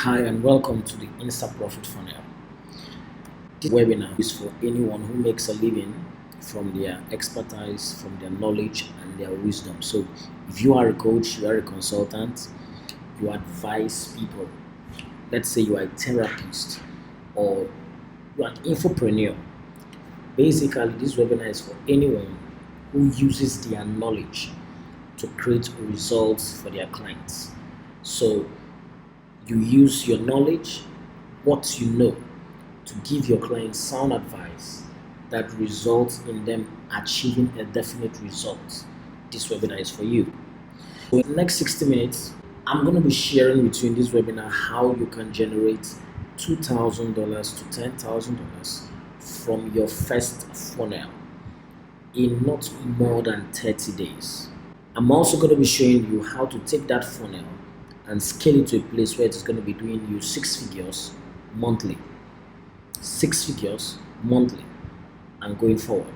Hi and welcome to the Insta Profit Funnel. This webinar is for anyone who makes a living from their expertise, from their knowledge and their wisdom. So if you are a coach, you are a consultant, you advise people, let's say you are a therapist or you are an infopreneur. Basically, this webinar is for anyone who uses their knowledge to create results for their clients. So you use your knowledge, what you know, to give your clients sound advice that results in them achieving a definite result. This webinar is for you. So in the next 60 minutes, I'm going to be sharing with you in this webinar how you can generate $2,000 to $10,000 from your first funnel in not more than 30 days. I'm also going to be showing you how to take that funnel and scale it to a place where it's going to be doing you six figures monthly and going forward.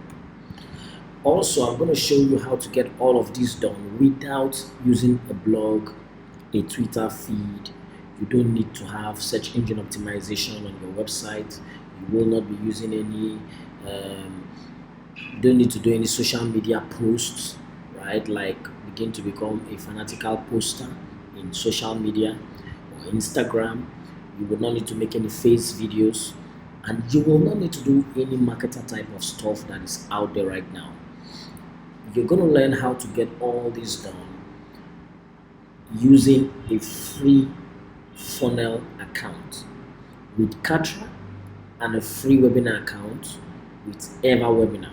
Also, I'm going to show you how to get all of this done without using a blog, a Twitter feed. You don't need to have search engine optimization on your website. You will not be using any you don't need to do any social media posts, right? Like begin to become a fanatical poster in social media or Instagram. You will not need to make any face videos, and you will not need to do any marketer type of stuff that is out there right now. You're going to learn how to get all this done using a free funnel account with Katra and a free webinar account with Webinar.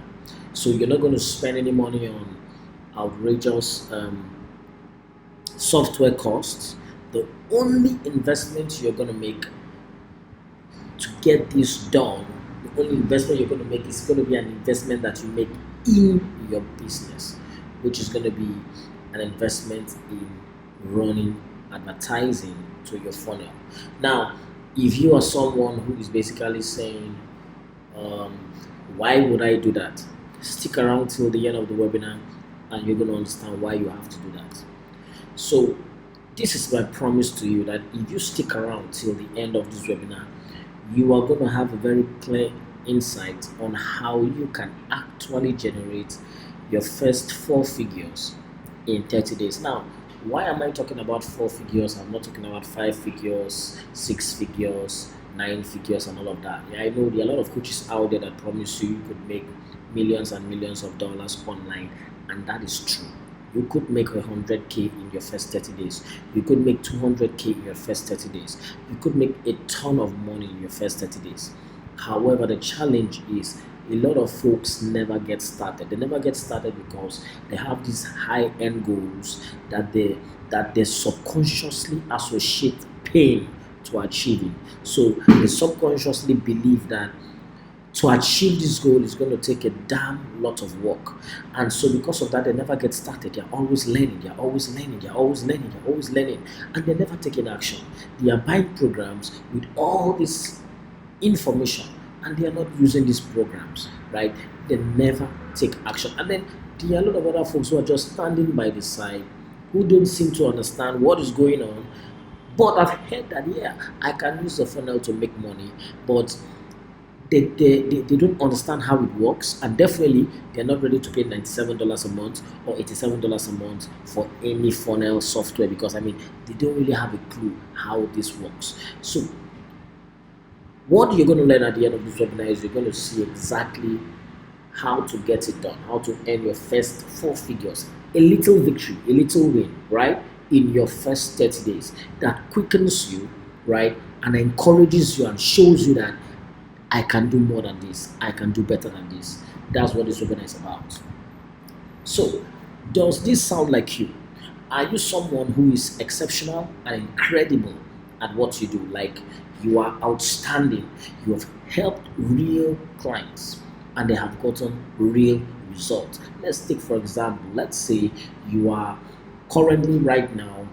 So you're not going to spend any money on outrageous software costs. The only investment you're going to make to get this done, the only investment you're going to make is going to be an investment that you make in your business, which is going to be an investment in running advertising to your funnel. Now, if you are someone who is basically saying, why would I do that? Stick around till the end of the webinar and you're going to understand why you have to do that. So this is my promise to you, that if you stick around till the end of this webinar, you are going to have a very clear insight on how you can actually generate your first four figures in 30 days. Now, why am I talking about four figures? I'm not talking about five figures, six figures, nine figures and all of that. Yeah, I know there are a lot of coaches out there that promise you could make millions and millions of dollars online, and that is true. You could make 100K in your first 30 days. You could make 200K in your first 30 days. You could make a ton of money in your first 30 days. However, the challenge is a lot of folks never get started. They never get started because they have these high-end goals that they subconsciously associate pain to achieving. So they subconsciously believe that to achieve this goal is going to take a damn lot of work, and so because of that they never get started. They're always learning, and they never take any action. They are buying programs with all this information and they are not using these programs, right? They never take action. And then there are a lot of other folks who are just standing by the side, who don't seem to understand what is going on, but I've heard that, yeah, I can use the funnel to make money, but they don't understand how it works, and definitely they're not ready to pay $97 a month or $87 a month for any funnel software, because they don't really have a clue how this works. So what you're going to learn at the end of this webinar is you're going to see exactly how to get it done, how to earn your first four figures, a little victory, a little win, right, in your first 30 days. That quickens you, right, and encourages you and shows you that I can do more than this, I can do better than this. That's what this webinar is about. So, does this sound like you? Are you someone who is exceptional and incredible at what you do? Like, you are outstanding, you have helped real clients and they have gotten real results. Let's take, for example, let's say you are currently right now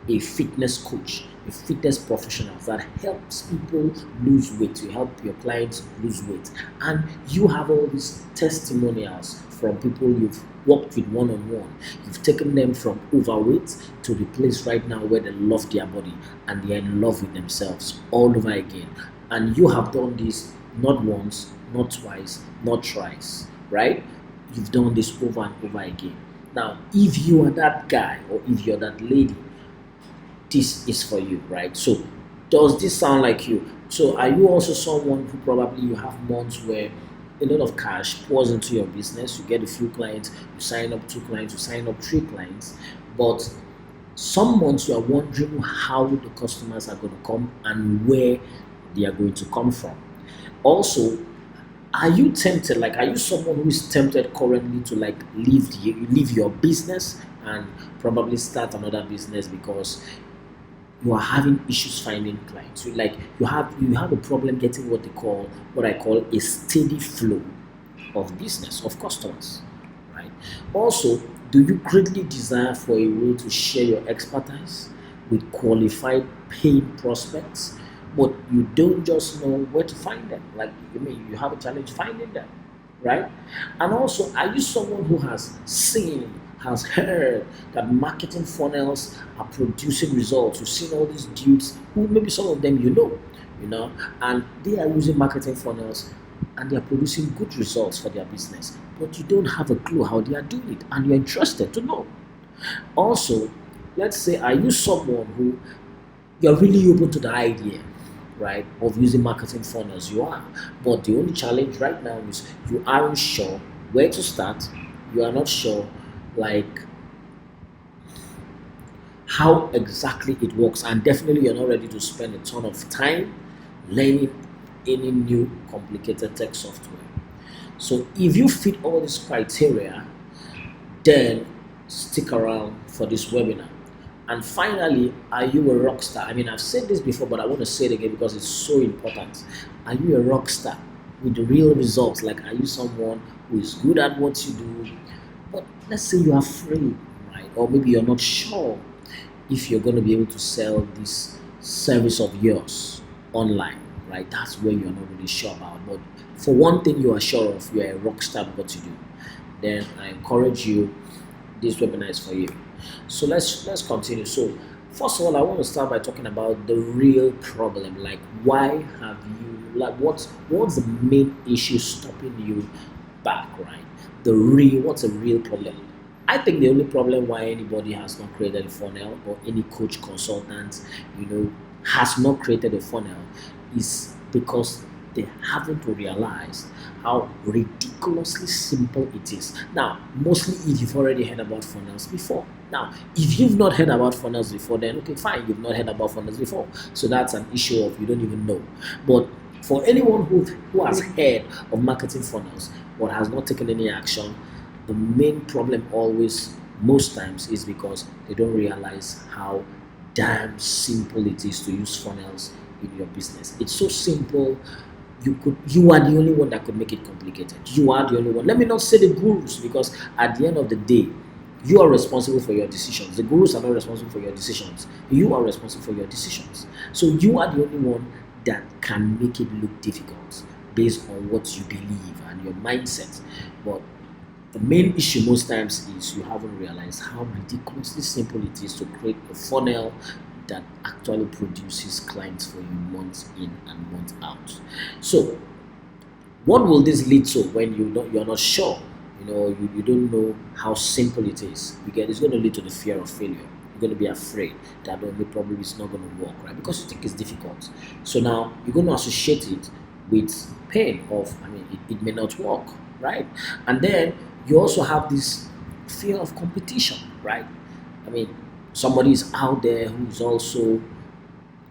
a fitness coach, a fitness professional that helps people lose weight. You help your clients lose weight, and you have all these testimonials from people you've worked with one-on-one. You've taken them from overweight to the place right now where they love their body and they are in love with themselves all over again. And you have done this not once, not twice, not thrice, right? You've done this over and over again. Now, if you are that guy or if you're that lady, this is for you, right? So, does this sound like you? So, are you also someone who probably you have months where a lot of cash pours into your business? You get a few clients, you sign up two clients, you sign up three clients, but some months you are wondering how the customers are going to come and where they are going to come from. Also, are you tempted? Like, are you someone who is tempted currently to like leave your business and probably start another business because you are having issues finding clients? You have a problem getting what I call a steady flow of business of customers, right? Also, do you greatly desire for a way to share your expertise with qualified paying prospects, but you don't just know where to find them? Like, you mean you have a challenge finding them, right? And also, are you someone who has seen, has heard that marketing funnels are producing results? You've seen all these dudes who maybe some of them you know, and they are using marketing funnels and they are producing good results for their business, but you don't have a clue how they are doing it and you're interested to know. Also, let's say, are you someone who you're really open to the idea, right, of using marketing funnels? You are, but the only challenge right now is you aren't sure where to start. You are not sure, like, how exactly it works, and definitely you're not ready to spend a ton of time learning any new complicated tech software. So if you fit all these criteria, then stick around for this webinar. And finally, are you a rock star? I mean, I've said this before, but I want to say it again because it's so important. Are you a rock star with the real results? Like, are you someone who is good at what you do, but let's say you're afraid, right? Or maybe you're not sure if you're going to be able to sell this service of yours online, right? That's where you're not really sure about. But for one thing you are sure of, you're a rock star at what you do, then I encourage you, this webinar is for you. So let's continue. So first of all, I want to start by talking about the real problem. Like, why have you, like, what's the main issue stopping you back, right? What's the real problem? I think the only problem why anybody has not created a funnel, or any coach, consultant, has not created a funnel, is because they haven't realized how ridiculously simple it is. Now, mostly if you've already heard about funnels before. Now, if you've not heard about funnels before, then okay, fine, you've not heard about funnels before. So that's an issue of you don't even know. But for anyone who has heard of marketing funnels but has not taken any action, the main problem always, most times, is because they don't realize how damn simple it is to use funnels in your business. It's so simple. You are the only one that could make it complicated. You are the only one. Let me not say the gurus, because at the end of the day, you are responsible for your decisions. The gurus are not responsible for your decisions. You are responsible for your decisions. So you are the only one that can make it look difficult based on what you believe and your mindset. But the main issue most times is you haven't realized how ridiculously simple it is to create a funnel that actually produces clients for you months in and months out. So what will this lead to when you're not sure? You don't know how simple it is. It's going to lead to the fear of failure. You're going to be afraid that probably it's not going to work, right? Because you think it's difficult. So now you're going to associate it with pain of, it may not work, right? And then you also have this fear of competition, right? Somebody is out there who is also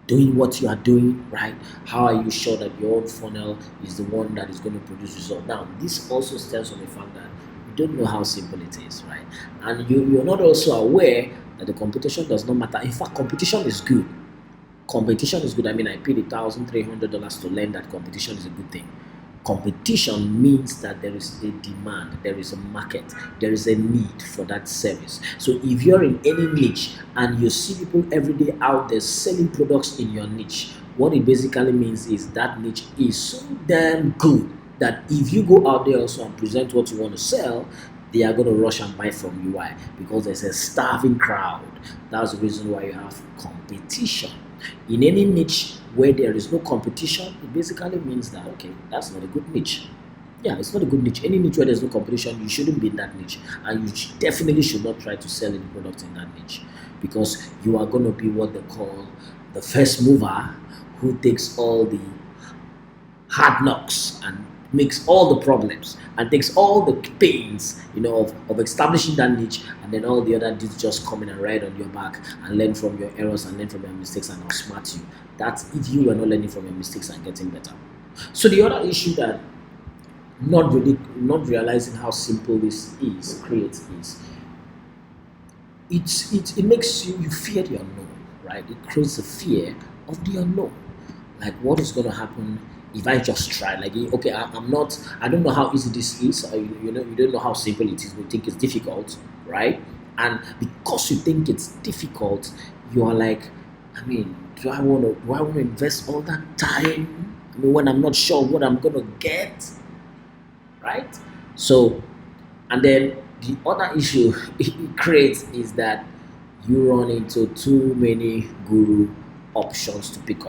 doing what you are doing, right? How are you sure that your own funnel is the one that is going to produce results? Now, this also stems from the fact that you don't know how simple it is, right? And you're not also aware that the competition does not matter. In fact, competition is good. Competition is good. I paid $1,300 to learn that competition is a good thing. Competition means that there is a demand, there is a market, there is a need for that service. So if you're in any niche and you see people every day out there selling products in your niche, what it basically means is that niche is so damn good that if you go out there also and present what you want to sell, they are going to rush and buy from you. Why? Because there's a starving crowd. That's the reason why you have competition. In any niche where there is no competition, it basically means that, okay, that's not a good niche. Yeah, it's not a good niche. Any niche where there's no competition, you shouldn't be in that niche, and you definitely should not try to sell any product in that niche, because you are going to be what they call the first mover, who takes all the hard knocks and makes all the problems and takes all the pains, of establishing that niche, and then all the other dudes just come in and ride on your back and learn from your errors and learn from your mistakes and outsmart you. That's if you are not learning from your mistakes and getting better. So the other issue that not realizing how simple this creates is it makes you fear the unknown, right? It creates a fear of the unknown. Like, what is going to happen if I just try? Like, okay, I don't know how easy this is. You don't know how simple it is. You think it's difficult, right? And because you think it's difficult, you are like, I mean, do I want to invest all that time? I mean, when I'm not sure what I'm going to get, right? So, and then the other issue it creates is that you run into too many guru options to pick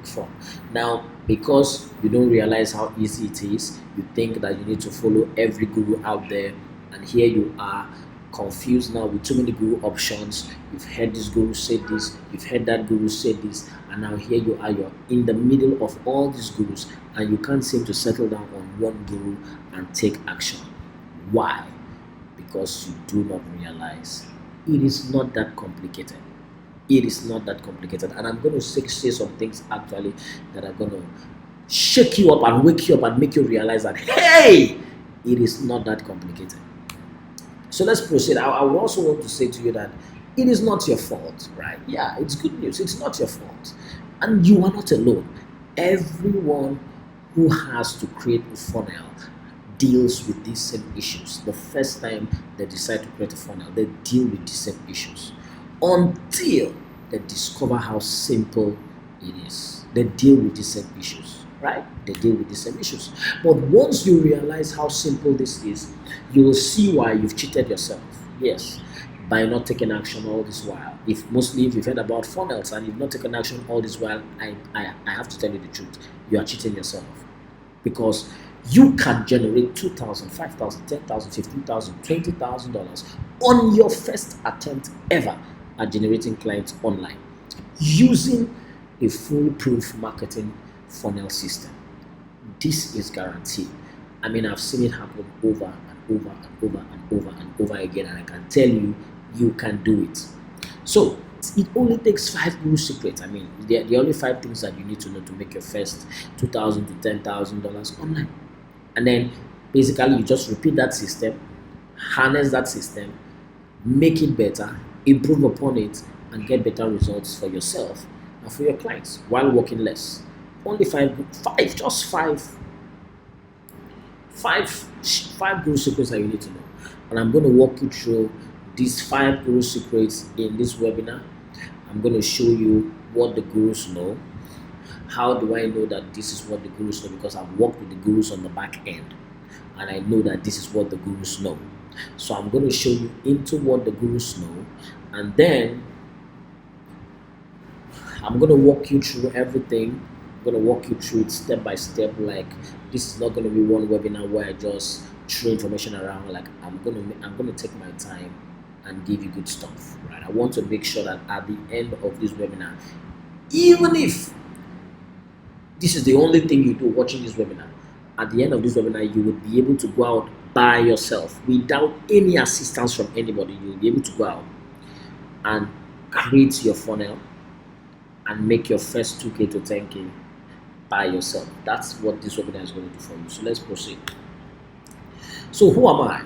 from. Now, because you don't realize how easy it is, you think that you need to follow every guru out there, and here you are confused now with too many guru options. You've heard this guru say this, you've heard that guru say this, and now here you are, you're in the middle of all these gurus, and you can't seem to settle down on one guru and take action. Why? Because you do not realize it is not that complicated. It is not that complicated. And I'm going to say some things actually that are going to shake you up and wake you up and make you realize that, hey, it is not that complicated. So let's proceed. I would also want to say to you that it is not your fault, right? Yeah, it's good news. It's not your fault. And you are not alone. Everyone who has to create a funnel deals with these same issues. The first time they decide to create a funnel, they deal with these same issues until they discover how simple it is. They deal with these same issues, right? They deal with the same issues. But once you realize how simple this is, you will see why you've cheated yourself. Yes, by not taking action all this while. If you've heard about funnels and you've not taken action all this while, I have to tell you the truth. You are cheating yourself, because you can generate $2,000, $5,000, $10,000, $15,000, $20,000 on your first attempt ever at generating clients online using a foolproof marketing funnel system. This is guaranteed. I mean, I've seen it happen over and over and over and over and over again, and I can tell you, you can do it. So it only takes 5 guru secrets. I mean, the only 5 things that you need to know to make your first $2,000 to $10,000 online. And then basically you just repeat that system, harness that system, make it better, improve upon it, and get better results for yourself and for your clients while working less. Only five guru secrets that you need to know. And I'm going to walk you through these 5 guru secrets in this webinar. I'm going to show you what the gurus know. How do I know that this is what the gurus know? Because I've worked with the gurus on the back end, and I know that this is what the gurus know. So I'm going to show you into what the gurus know, and then I'm going to walk you through everything. I'm going to walk you through it step by step. Like, this is not going to be one webinar where I just throw information around. Like, I'm going to take my time and give you good stuff, right? I want to make sure that at the end of this webinar, even if this is the only thing you do watching this webinar, at the end of this webinar, you will be able to go out by yourself without any assistance from anybody. You will be able to go out and create your funnel and make your first 2K to 10K by yourself. That's what this webinar is going to do for you. So let's proceed. So who am I?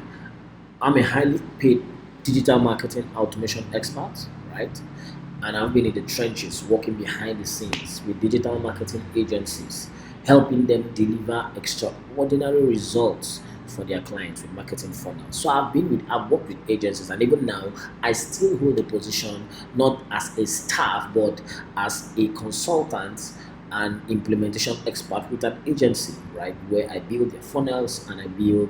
I'm a highly paid digital marketing automation expert, right? And I've been in the trenches, working behind the scenes with digital marketing agencies, helping them deliver extraordinary results for their clients with marketing funnels. So I've worked with agencies, and even now I still hold a position not as a staff but as a consultant and implementation expert with an agency, right, where I build their funnels and I build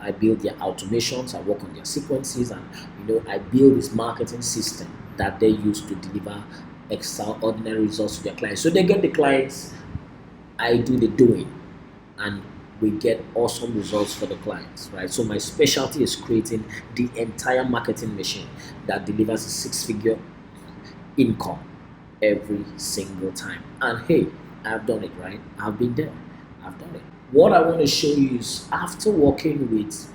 I build their automations, I work on their sequences, and I build this marketing system that they use to deliver extraordinary results to their clients. So they get the clients, I do the doing, and we get awesome results for the clients, right? So my specialty is creating the entire marketing machine that delivers a six-figure income every single time. And hey, I've done it, right? I've been there. I've done it. What I want to show you is after working with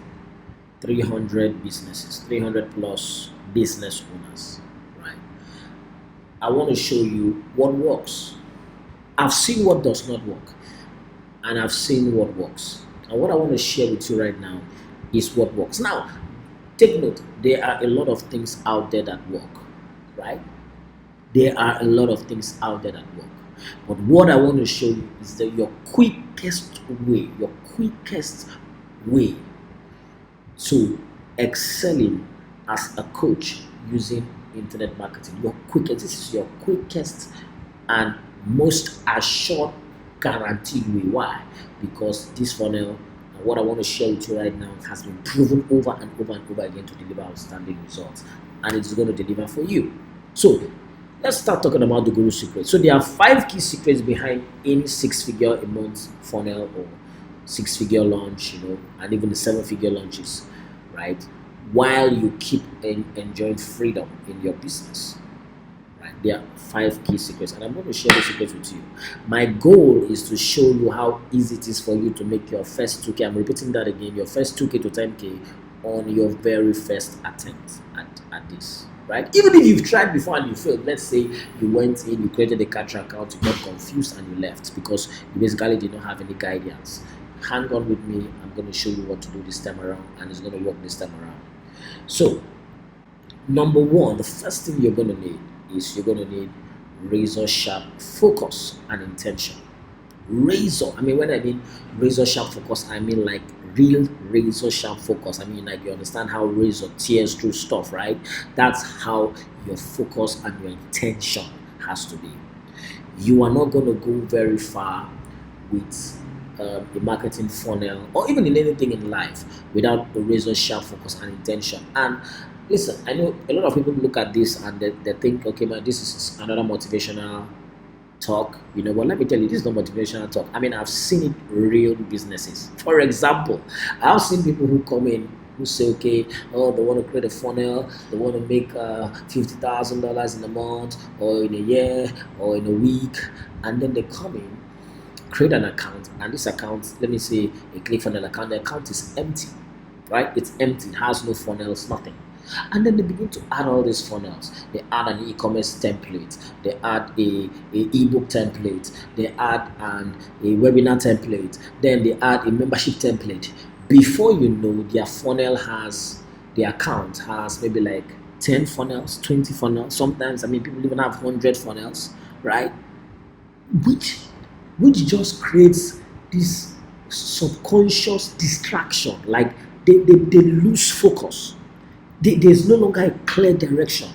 300 businesses, 300 plus business owners, right? I want to show you what works. I've seen what does not work, and I've seen what works. And what I want to share with you right now is what works. Now, take note, there are a lot of things out there that work, right? There are a lot of things out there that work. But what I want to show you is that your quickest way to excelling as a coach using internet marketing. This is your quickest and most assured, guaranteed way. Why? Because this funnel, what I want to share with you right now, has been proven over and over and over again to deliver outstanding results, and it is going to deliver for you. So let's start talking about the Guru secrets. So there are 5 key secrets behind any 6-figure a month funnel or 6-figure launch, and even the 7-figure launches, right? While you keep enjoying freedom in your business, right? There are 5 key secrets, and I'm going to share the secrets with you. My goal is to show you how easy it is for you to make your first 2K. I'm repeating that again, your first 2K to 10K on your very first attempt at this. Right? Even if you've tried before and you failed, let's say you went in, you created a catcher account, you got confused and you left because you basically did not have any guidance. Hang on with me, I'm going to show you what to do this time around, and it's going to work this time around. So, number 1, the first thing you're going to need is you're going to need razor sharp focus and intention. When I mean razor sharp focus, I mean like real razor sharp focus. I mean, like, you understand how razor tears through stuff, right? That's how your focus and your intention has to be. You are not going to go very far with a marketing funnel or even in anything in life without a razor sharp focus and intention. And listen, I know a lot of people look at this and they think, okay, man, this is another motivational talk, but let me tell you, this is not motivational talk. I mean, I've seen it real businesses. For example, I've seen people who come in who say, okay, they want to create a funnel, they want to make $50,000 in a month or in a year or in a week, and then they come in, create an account, and this account, let me say a Clickfunnels account, the account is empty, right? It's empty, it has no funnels, nothing. And then they begin to add all these funnels. They add an e-commerce template, they add a ebook template, they add a webinar template, then they add a membership template. Before you know, their account has maybe like 10 funnels, 20 funnels. Sometimes, people even have 100 funnels, right? Which just creates this subconscious distraction. Like they lose focus. There's no longer a clear direction.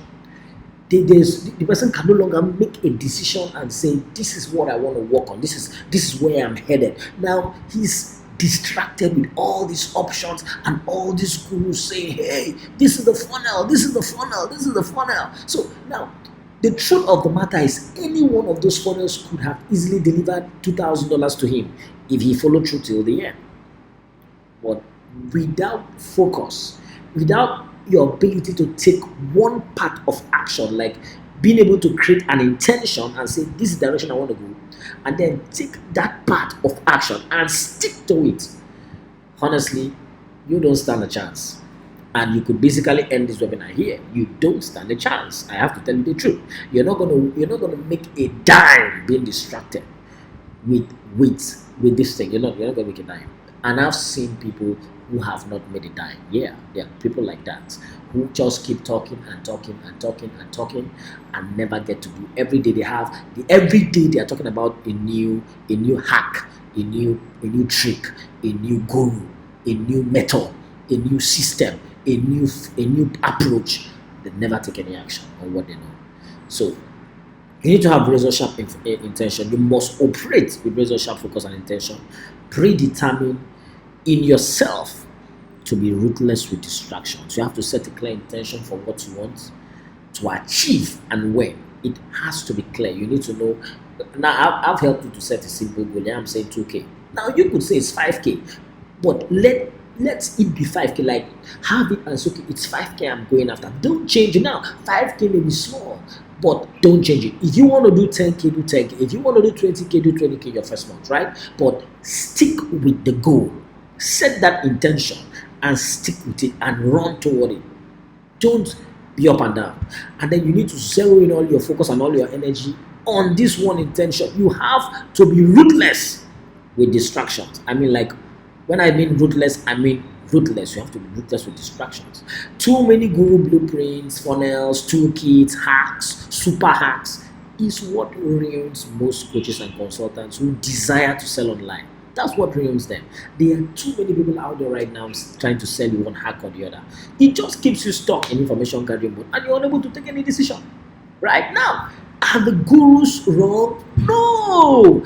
The person can no longer make a decision and say, this is what I want to work on. This is where I'm headed. Now he's distracted with all these options and all these gurus saying, hey, this is the funnel, this is the funnel, this is the funnel. So now the truth of the matter is, any one of those funnels could have easily delivered $2,000 to him if he followed through till the end. But without focus, without your ability to take one part of action, like being able to create an intention and say, this is the direction I want to go, and then take that part of action and stick to it, honestly, you don't stand a chance. And you could basically end this webinar here. You don't stand a chance. I have to tell you the truth. You're not gonna make a dime being distracted with this thing. You're not gonna make a dime. And I've seen people who have not made a dime. Yeah, there are people like that who just keep talking and talking and talking and talking and never get to do. Every day they are talking about a new hack, a new trick, a new guru, a new method, a new system, a new approach. They never take any action on what they know. So you need to have razor sharp intention. You must operate with razor sharp focus and intention. Predetermine in yourself to be ruthless with distractions. You have to set a clear intention for what you want to achieve and when. It has to be clear. You need to know. Now, I've helped you to set a simple goal. I'm saying 2K. Now, you could say it's 5K, but let it be 5K. Like, have it as okay, it's 5K I'm going after. Don't change it now. 5K may be small, but don't change it. If you want to do 10K, do 10K. If you want to do 20K, do 20K your first month, right? But stick with the goal. Set that intention and stick with it and run toward it. Don't be up and down. And then you need to zero in all your focus and all your energy on this one intention. You have to be ruthless with distractions. I mean, like, when I mean ruthless, I mean ruthless. You have to be ruthless with distractions. Too many guru blueprints, funnels, toolkits, hacks, super hacks is what ruins most coaches and consultants who desire to sell online. That's what ruins them. There are too many people out there right now trying to sell you one hack or the other. It just keeps you stuck in information gathering mode and you're unable to take any decision. Right now, are the gurus wrong? No!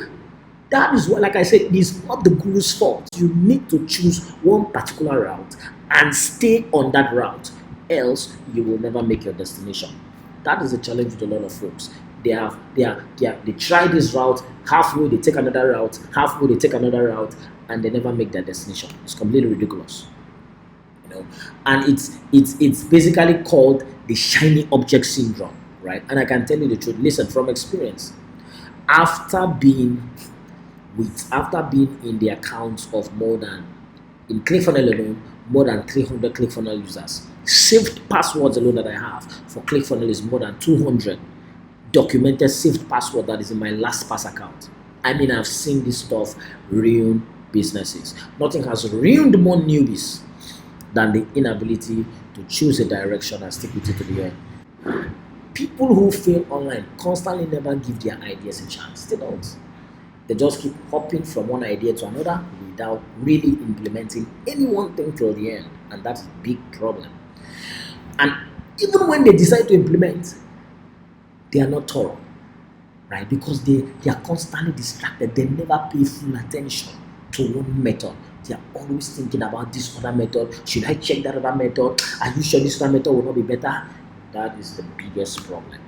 That is what, like I said, it is not the guru's fault. You need to choose one particular route and stay on that route, else you will never make your destination. That is a challenge with a lot of folks. They try this route, halfway they take another route, halfway they take another route, and they never make their destination. It's completely ridiculous. And it's basically called the shiny object syndrome, right? And I can tell you the truth. Listen, from experience, after being in the accounts of in Clickfunnels alone, more than 300 Clickfunnels users. Saved passwords alone that I have for Clickfunnels is more than 200 documented saved password that is in my LastPass account. I mean, I've seen this stuff ruin businesses. Nothing has ruined more newbies than the inability to choose a direction and stick with it to the end. People who fail online constantly never give their ideas a chance. They don't. They just keep hopping from one idea to another without really implementing any one thing till the end. And that's a big problem. And even when they decide to implement, they are not thorough, right? Because they are constantly distracted. They never pay full attention to one method. They are always thinking about this other method. Should I check that other method? Are you sure this other method will not be better? That is the biggest problem,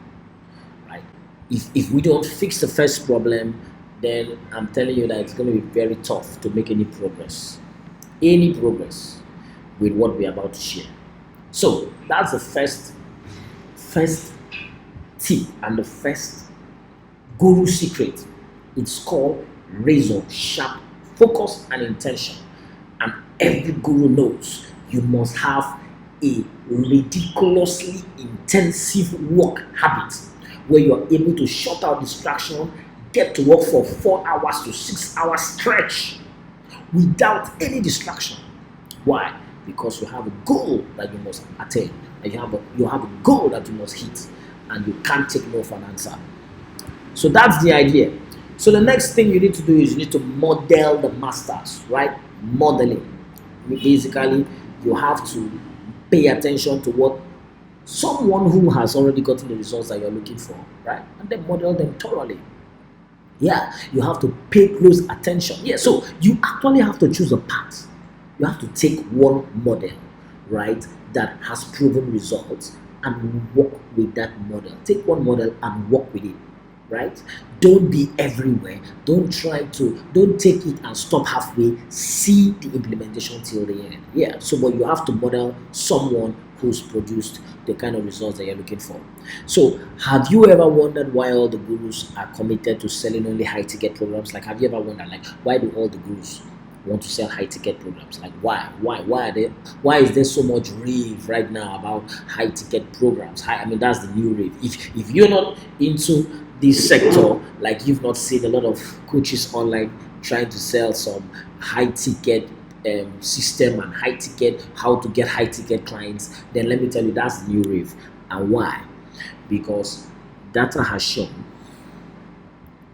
right? If we don't fix the first problem, then I'm telling you that it's going to be very tough to make any progress with what we're about to share. So that's the first tip and the first guru secret. It's called razor sharp focus and intention. And every guru knows you must have a ridiculously intensive work habit where you're able to shut out distraction, get to work for 4 hours to 6 hours stretch without any distraction. Why? Because you have a goal that you must attain, and you have a goal that you must hit, and you can't take no for an answer. So that's the idea. So the next thing you need to do is you need to model the masters, right? Modeling. Basically, you have to pay attention to what someone who has already gotten the results that you're looking for, right? And then model them thoroughly. Yeah, you have to pay close attention. Yeah, so you actually have to choose a path. You have to take one model, right, that has proven results and work with that model. Take one model and work with it, right? Don't be everywhere. Don't take it and stop halfway. See the implementation till the end. Yeah, so but you have to model someone who's produced the kind of results that you're looking for. So have you ever wondered why all the gurus are committed to selling only high ticket programs? Like, have you ever wondered, like, why do all the gurus want to sell high ticket programs? Like, why is there so much rave right now about high ticket programs? That's the new rave. If you're not into this sector, like, you've not seen a lot of coaches online trying to sell some high ticket system and high ticket, how to get high ticket clients, then let me tell you, that's the new rave. And why? Because data has shown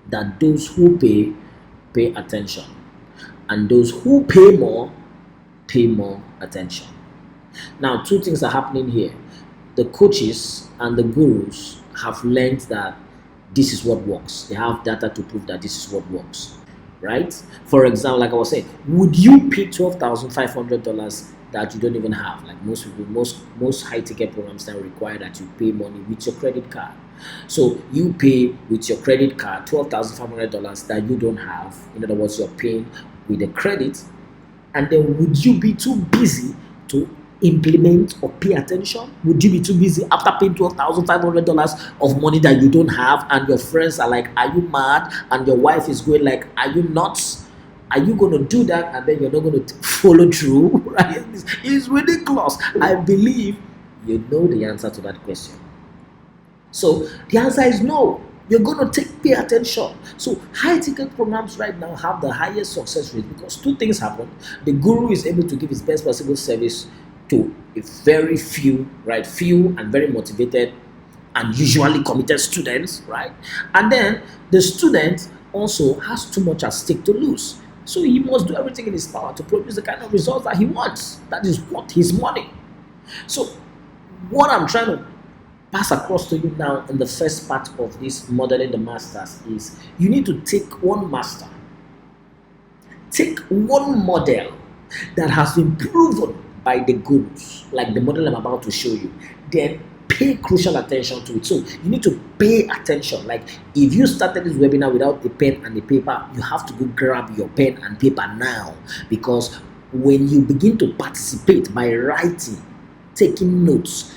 that those who pay attention, and those who pay more attention. Now, two things are happening here. The coaches and the gurus have learned that this is what works. They have data to prove that this is what works, right? For example, like I was saying, would you pay $12,500 that you don't even have. Like most people, most high ticket programs now require that you pay money with your credit card. So you pay with your credit card $12,500 that you don't have. In other words, you're paying with a credit, and then would you be too busy to implement or pay attention? Would you be too busy after paying $12,500 of money that you don't have, and your friends are like, "Are you mad?" And your wife is going like, "Are you nuts? Are you going to do that?" And then you're not going to follow through, right? It's ridiculous. I believe you know the answer to that question. So the answer is no. You're going to pay attention. So high ticket programs right now have the highest success rate because two things happen. The guru is able to give his best possible service to a very few, right? Few and very motivated and usually committed students, right? And then the student also has too much at stake to lose. So he must do everything in his power to produce the kind of results that he wants. That is what his money. So what I'm trying to pass across to you now in the first part of this modeling the masters is you need to take one master, take one model that has been proven by the gurus, like the model I'm about to show you, then pay crucial attention to it. So you need to pay attention. Like if you started this webinar without a pen and a paper, you have to go grab your pen and paper now, because when you begin to participate by writing, taking notes,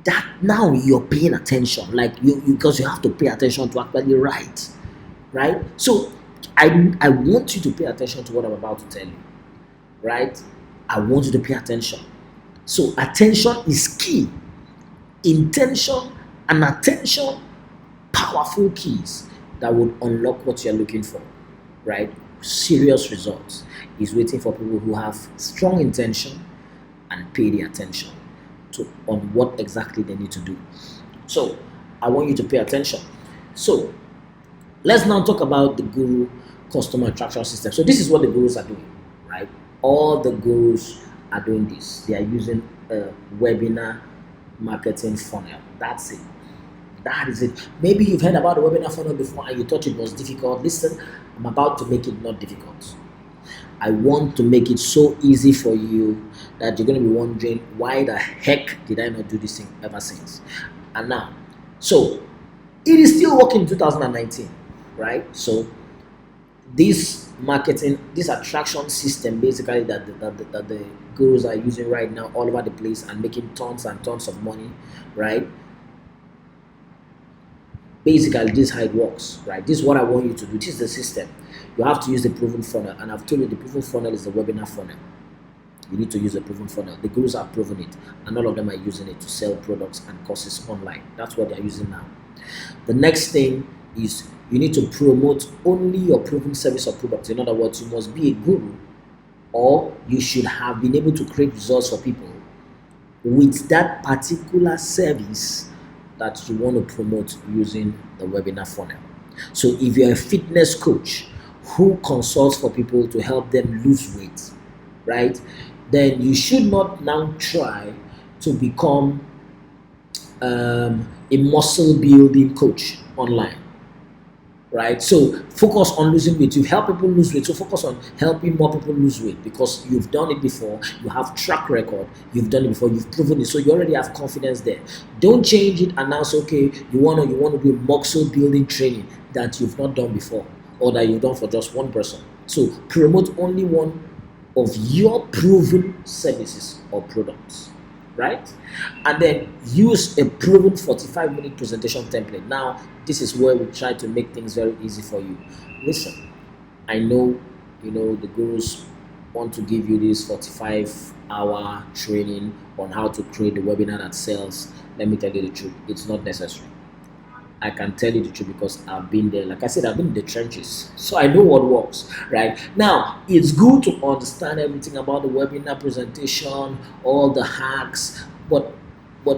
that now you're paying attention, like you because you have to pay attention to actually write, right? So I want you to pay attention to what I'm about to tell you, right? I want you to pay attention. So attention is key. Intention and attention, powerful keys that would unlock what you're looking for, right? Serious results is waiting for people who have strong intention and pay the attention on what exactly they need to do. So I want you to pay attention. So let's now talk about the guru customer attraction system. So this is what the gurus are doing, right? All the gurus are doing this. They are using a webinar marketing funnel. That's it. That is it. Maybe you've heard about the webinar funnel before and you thought it was difficult. Listen, I'm about to make it not difficult. I want to make it so easy for you that you're going to be wondering, why the heck did I not do this thing ever since? And now, so it is still working in 2019, right? So this marketing, this attraction system, basically that the gurus are using right now all over the place and making tons and tons of money, right? Basically, this is how it works, right? This is what I want you to do. This is the system. You have to use the proven funnel, and I've told you the proven funnel is the webinar funnel. You need to use the proven funnel. The gurus have proven it, and all of them are using it to sell products and courses online. That's what they're using now. The next thing is you need to promote only your proven service or product. In other words, you must be a guru, or you should have been able to create results for people with that particular service that you want to promote using the webinar funnel. So if you're a fitness coach who consults for people to help them lose weight, right, then you should not now try to become a muscle building coach online, right? So focus on losing weight. You help people lose weight, so focus on helping more people lose weight, because you've done it before, you have track record, you've done it before, you've proven it, so you already have confidence there. Don't change it and now say, okay, you want to do muscle building training that you've not done before, or that you've done for just one person. So promote only one of your proven services or products, right? And then use a proven 45-minute presentation template. Now, this is where we try to make things very easy for you. Listen, I know, the gurus want to give you this 45-hour training on how to create a webinar that sells. Let me tell you the truth, it's not necessary. I can tell you the truth because I've been there. Like I said, I've been in the trenches, so I know what works, right? Now, it's good to understand everything about the webinar presentation, all the hacks, but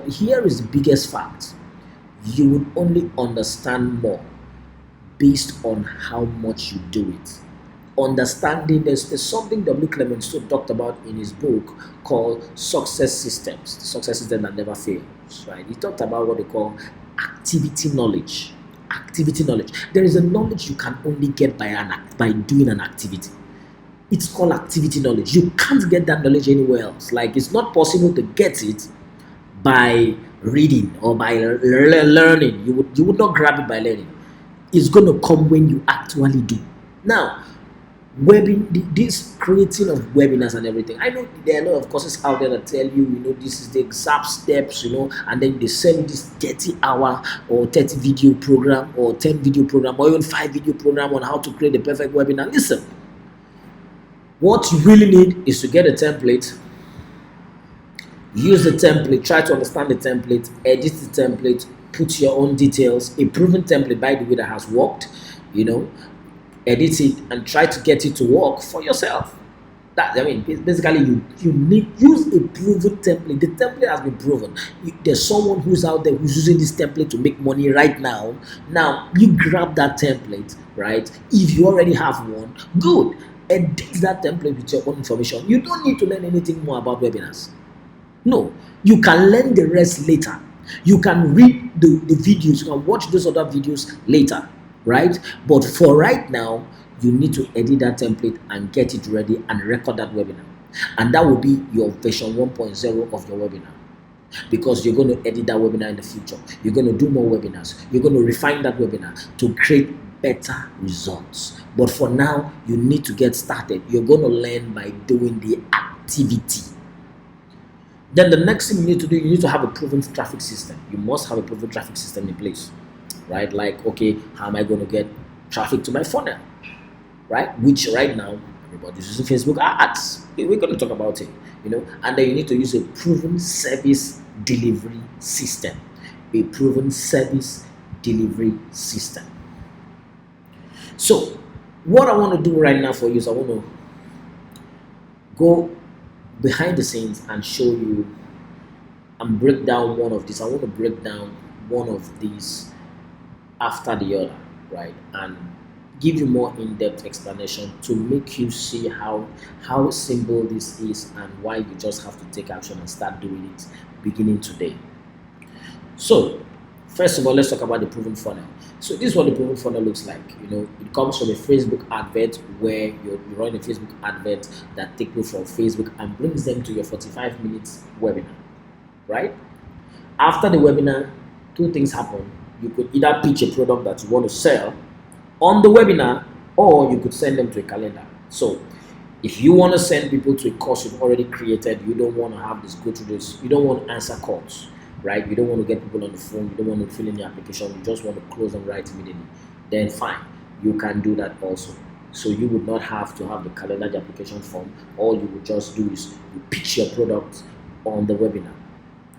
here is the biggest fact. You would only understand more based on how much you do it. Understanding, there's something W. Clemenceau talked about in his book called Success Systems, the success system that never fails, right? He talked about what they call activity knowledge. Activity knowledge. There is a knowledge you can only get by doing an activity. It's called activity knowledge. You can't get that knowledge anywhere else. Like, it's not possible to get it by reading or by learning. You would not grab it by learning. It's going to come when you actually do. Now, this creating of webinars and everything, I know there are a lot of courses out there that tell you, this is the exact steps, and then they sell you this 30-hour or 30 video program or 10 video program or even 5 video program on how to create the perfect webinar. Listen, what you really need is to get a template, use the template, try to understand the template, edit the template, put your own details, a proven template, by the way, that has worked, edit it and try to get it to work for yourself. Basically, you need use a proven template. The template has been proven. There's someone who's out there who's using this template to make money right now. Now you grab that template, right? If you already have one, good. Edit that template with your own information. You don't need to learn anything more about webinars. No, you can learn the rest later. You can read the videos, you can watch those other videos later, right? But for right now, you need to edit that template and get it ready and record that webinar. And that will be your version 1.0 of your webinar, because you're going to edit that webinar in the future. You're going to do more webinars. You're going to refine that webinar to create better results. But for now, you need to get started. You're going to learn by doing the activity. Then the next thing you need to do, you need to have a proven traffic system. You must have a proven traffic system in place, right? Like, okay, how am I going to get traffic to my funnel, right? Which right now, everybody's using Facebook ads. We're going to talk about it, and then you need to use a proven service delivery system. A proven service delivery system. So, what I want to do right now for you is I want to go behind the scenes and show you and break down one of these. I want to break down one of these after the other, right? And give you more in-depth explanation to make you see how simple this is and why you just have to take action and start doing it beginning today. So, first of all, let's talk about the proven funnel. So this is what the proven funnel looks like. It comes from a Facebook advert where you run a Facebook advert that takes you from Facebook and brings them to your 45 minutes webinar, right? After the webinar, two things happen. You could either pitch a product that you want to sell on the webinar, or you could send them to a calendar. So if you want to send people to a course you've already created, you don't want to have this, go through this, you don't want to answer calls, right? You don't want to get people on the phone, you don't want to fill in the application, you just want to close and write immediately. Then fine, you can do that also. So you would not have to have the calendar, the application form. All you would just do is you pitch your product on the webinar,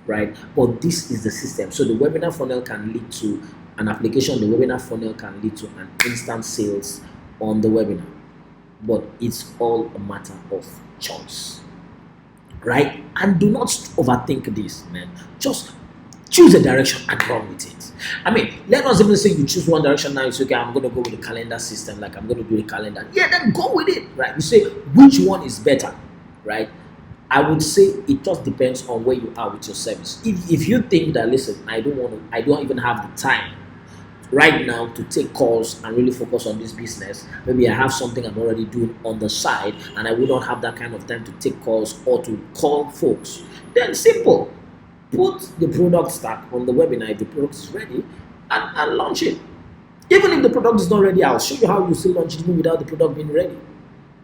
right? But this is the system. So the webinar funnel can lead to an application, the webinar funnel can lead to an instant sales on the webinar. But it's all a matter of choice, right? And do not overthink this, man. Just choose a direction and run with it. Let us even say you choose one direction now. You say, okay, I'm going to go with the calendar system, like I'm going to do the calendar. Yeah, then go with it, right? You say, which one is better, right? I would say it just depends on where you are with your service. If you think that, listen, I don't even have the time right now to take calls and really focus on this business. Maybe I have something I'm already doing on the side and I would not have that kind of time to take calls or to call folks. Then simple. Put the product stack on the webinar if the product is ready and launch it. Even if the product is not ready, I'll show you how you still launch it even without the product being ready.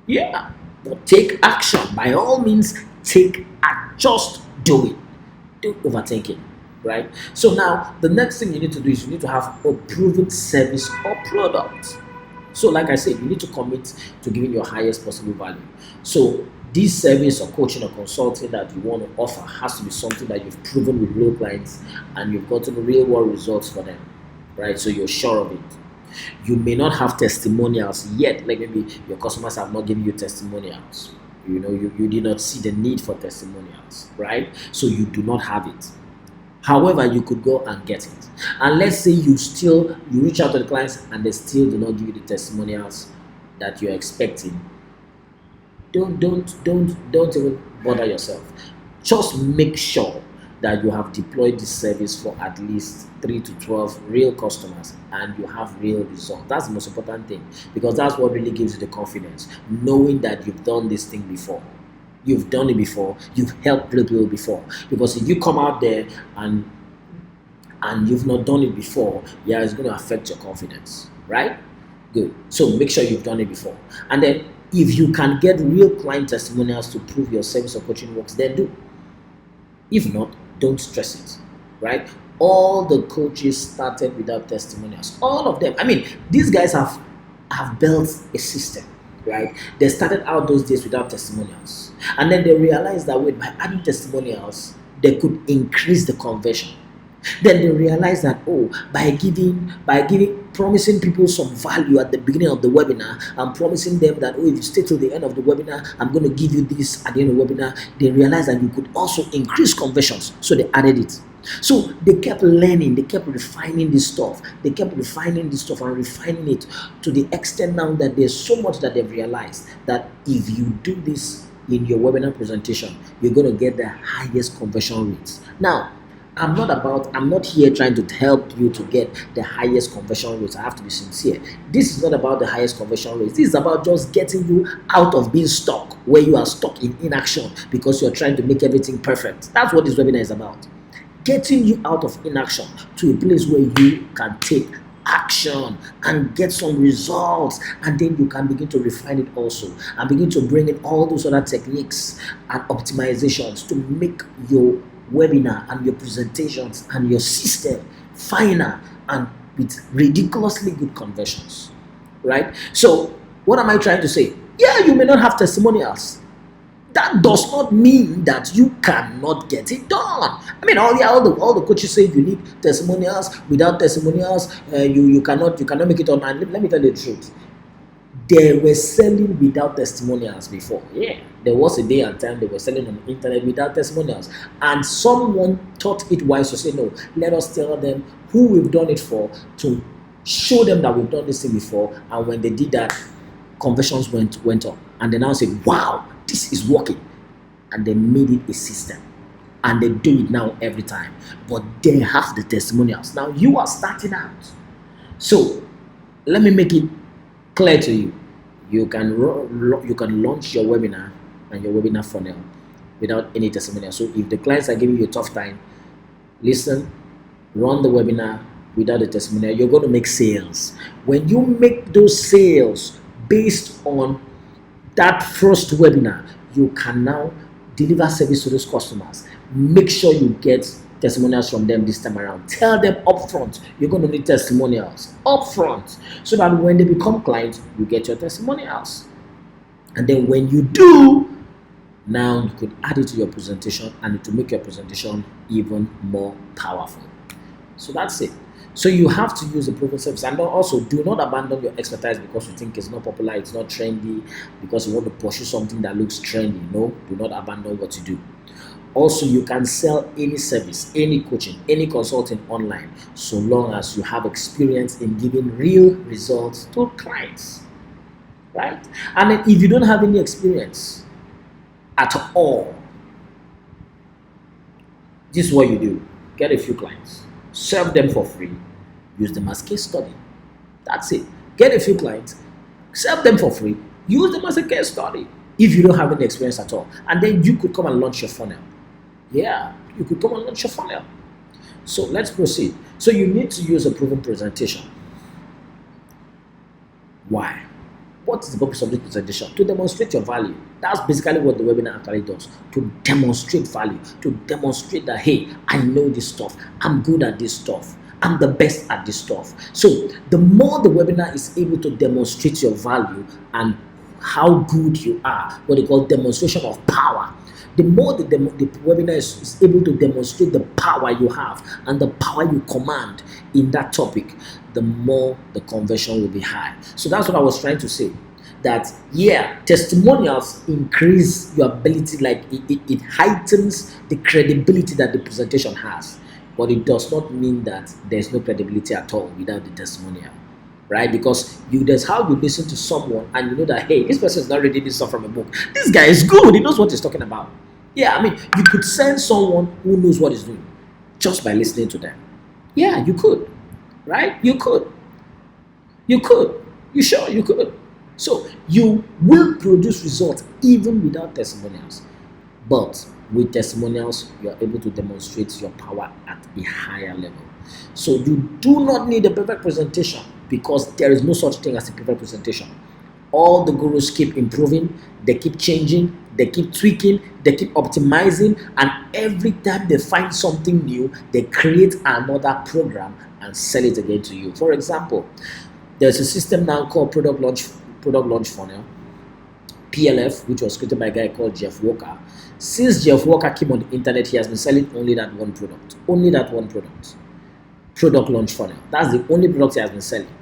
Yeah, but take action. By all means, take action. Just do it. Don't overthink it. Right? So now the next thing you need to do is you need to have a proven service or product. So like I said, you need to commit to giving your highest possible value. So this service or coaching or consulting that you want to offer has to be something that you've proven with real clients and you've gotten real world results for them, right? So you're sure of it. You may not have testimonials yet, like maybe your customers have not given you testimonials. You did not see the need for testimonials, right? So you do not have it. However, you could go and get it. And let's say you reach out to the clients and they still do not give you the testimonials that you're expecting. Don't even bother yourself. Just make sure that you have deployed this service for at least 3 to 12 real customers and you have real results. That's the most important thing, because that's what really gives you the confidence, knowing that you've done this thing before. You've done it before, you've helped people before. Because if you come out there and you've not done it before, yeah, it's going to affect your confidence, right? Good. So make sure you've done it before. And then if you can get real client testimonials to prove your service or coaching works, then do. If not, don't stress it, right? All the coaches started without testimonials. All of them. I mean, these guys have built a system, right? They started out those days without testimonials. And then they realized that by adding testimonials, they could increase the conversion. Then they realize that, by promising people some value at the beginning of the webinar, I'm promising them that, if you stay till the end of the webinar, I'm going to give you this at the end of the webinar. They realized that you could also increase conversions, so they added it. So they kept learning, they kept refining this stuff, and refining it to the extent now that there's so much that they've realized that if you do this in your webinar presentation, you're going to get the highest conversion rates. Now, I'm not here trying to help you to get the highest conversion rates. I have to be sincere. This is not about the highest conversion rates. This is about just getting you out of being stuck, where you are stuck in inaction because you're trying to make everything perfect. That's what this webinar is about. Getting you out of inaction to a place where you can take action and get some results, and then you can begin to refine it also and begin to bring in all those other techniques and optimizations to make your webinar and your presentations and your system finer and with ridiculously good conversions, right? So what am I trying to say? Yeah, you may not have testimonials. That does not mean that you cannot get it done. I mean, all the coaches say you need testimonials. Without testimonials, you cannot make it online. Let me tell you the truth. They were selling without testimonials before. Yeah, there was a day and time they were selling on the internet without testimonials. And someone thought it wise to say, no, let us tell them who we've done it for, to show them that we've done this thing before. And when they did that, conversions went up. And they now say, wow, this is working. And they made it a system. And they do it now every time. But they have the testimonials. Now you are starting out. So let me make it clear to you. You can launch your webinar and your webinar funnel without any testimonial. So if the clients are giving you a tough time, listen, run the webinar without a testimonial. You're going to make sales. When you make those sales based on that first webinar, you can now deliver service to those customers. Make sure you get testimonials from them this time around. Tell them upfront you're going to need testimonials upfront, so that when they become clients, you get your testimonials. And then when you do, now you could add it to your presentation, and it will make your presentation even more powerful. So that's it. So you have to use a proven service, and also do not abandon your expertise because you think it's not popular, it's not trendy, because you want to pursue something that looks trendy. No, do not abandon what you do. Also, you can sell any service, any coaching, any consulting online, so long as you have experience in giving real results to clients, right? And then if you don't have any experience at all, this is what you do. Get a few clients, serve them for free, use them as case study. That's it. Get a few clients, serve them for free, use them as a case study if you don't have any experience at all. And then you could come and launch your funnel. Yeah, you could come and launch your funnel. So let's proceed. So you need to use a proven presentation. Why? What is the purpose of this presentation? To demonstrate your value. That's basically what the webinar actually does. To demonstrate value. To demonstrate that, hey, I know this stuff. I'm good at this stuff. I'm the best at this stuff. So the more the webinar is able to demonstrate your value and how good you are, what they call demonstration of power, the more the webinar is able to demonstrate the power you have and the power you command in that topic, the more the conversion will be high. So that's what I was trying to say. That, yeah, testimonials increase your ability, like it heightens the credibility that the presentation has. But it does not mean that there's no credibility at all without the testimonial. Right? Because that's how you listen to someone and you know that, hey, this person is not reading this stuff from a book. This guy is good. He knows what he's talking about. Yeah, I mean, you could send someone who knows what he's doing just by listening to them. Yeah, you could, right? You could. You could. You sure you could. So you will produce results even without testimonials. But with testimonials, you are able to demonstrate your power at a higher level. So you do not need a perfect presentation because there is no such thing as a perfect presentation. All the gurus keep improving, they keep changing, they keep tweaking, they keep optimizing, and every time they find something new, they create another program and sell it again to you. For example, there's a system now called product launch funnel, PLF, which was created by a guy called Jeff Walker. Since Jeff Walker came on the internet, he has been selling only that one product. Only that one product. Product launch funnel. That's the only product he has been selling.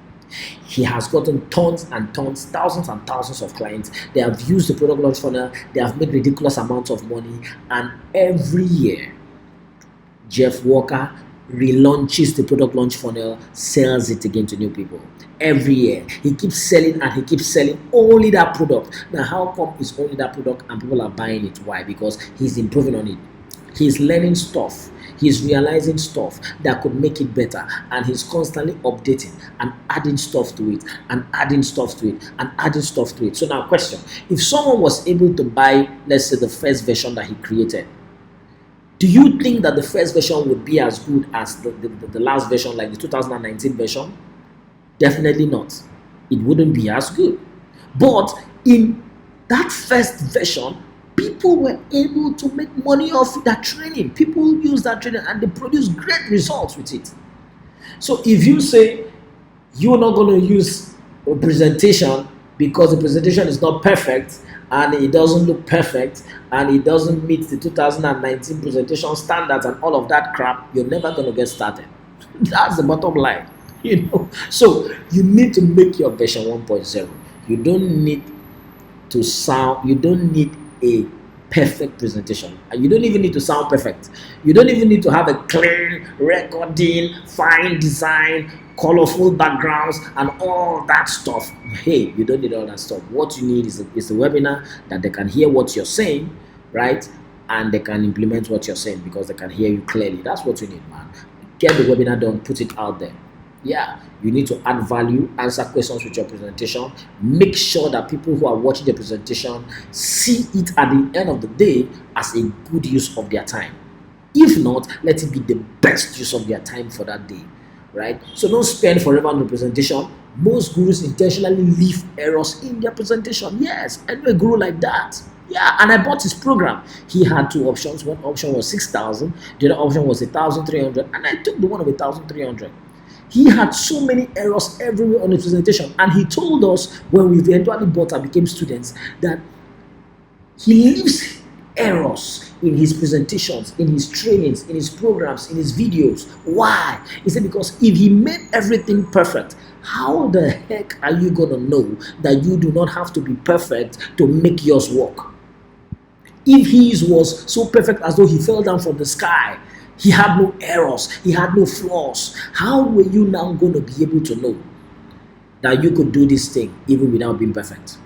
He has gotten tons and tons, thousands and thousands of clients. They have used the product launch funnel. They have made ridiculous amounts of money. And every year, Jeff Walker relaunches the product launch funnel, sells it again to new people. Every year, he keeps selling and he keeps selling only that product. Now, how come it's only that product and people are buying it? Why? Because he's improving on it. He's learning stuff. He's realizing stuff that could make it better, and he's constantly updating and adding stuff to it and adding stuff to it and adding stuff to it. So now, question: if someone was able to buy, let's say, the first version that he created, do you think that the first version would be as good as the last version, like the 2019 version? Definitely not. It wouldn't be as good. But in that first version, people were able to make money off that training. People use that training and they produce great results with it. So if you say you're not going to use a presentation because the presentation is not perfect and it doesn't look perfect and it doesn't meet the 2019 presentation standards and all of that crap, you're never going to get started. That's the bottom line. So you need to make your version 1.0. You don't need a perfect presentation, and you don't even need to sound perfect. You don't even need to have a clean recording, fine design, colorful backgrounds, and all that stuff. Hey, you don't need all that stuff. What you need is a webinar that they can hear what you're saying, right? And they can implement what you're saying because they can hear you clearly. That's what you need, man. Get the webinar done, put it out there. Yeah, you need to add value, answer questions with your presentation, make sure that people who are watching the presentation see it at the end of the day as a good use of their time. If not, let it be the best use of their time for that day, right? So don't spend forever on the presentation. Most gurus intentionally leave errors in their presentation. Yes, I know a guru like that. Yeah, and I bought his program. He had two options. One option was 6,000, the other option was 1,300, and I took the one of 1,300. He had so many errors everywhere on the presentation, and he told us when we eventually bought and became students that he leaves errors in his presentations, in his trainings, in his programs, in his videos. Why? He said because if he made everything perfect, how the heck are you going to know that you do not have to be perfect to make yours work? If his was so perfect as though he fell down from the sky, he had no errors, he had no flaws, how were you now going to be able to know that you could do this thing even without being perfect?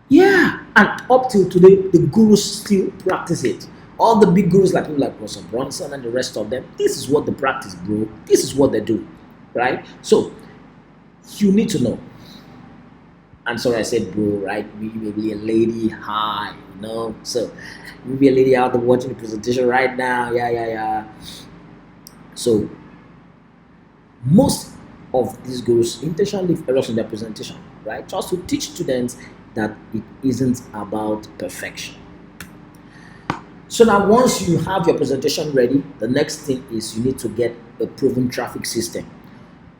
Yeah, and up till today, the gurus still practice it. All the big gurus like people like Russell Brunson and the rest of them, this is what they practice, bro. This is what they do, right? So, you need to know. I'm sorry I said bro, right? You may be a lady, hi, So, you be a lady out there watching the presentation right now, yeah. So, most of these gurus intentionally leave errors in their presentation, right? Just to teach students that it isn't about perfection. So now once you have your presentation ready, the next thing is you need to get a proven traffic system,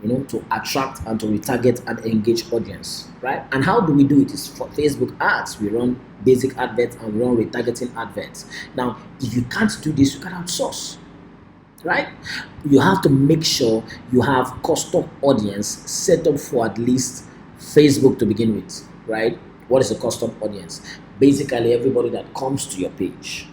to attract and to retarget and engage audience, right? And how do we do it? Is for Facebook ads. We run basic adverts and we run retargeting adverts. Now, if you can't do this, you can outsource, right? You have to make sure you have custom audience set up for at least Facebook to begin with, right? What is a custom audience? Basically, everybody that comes to your page,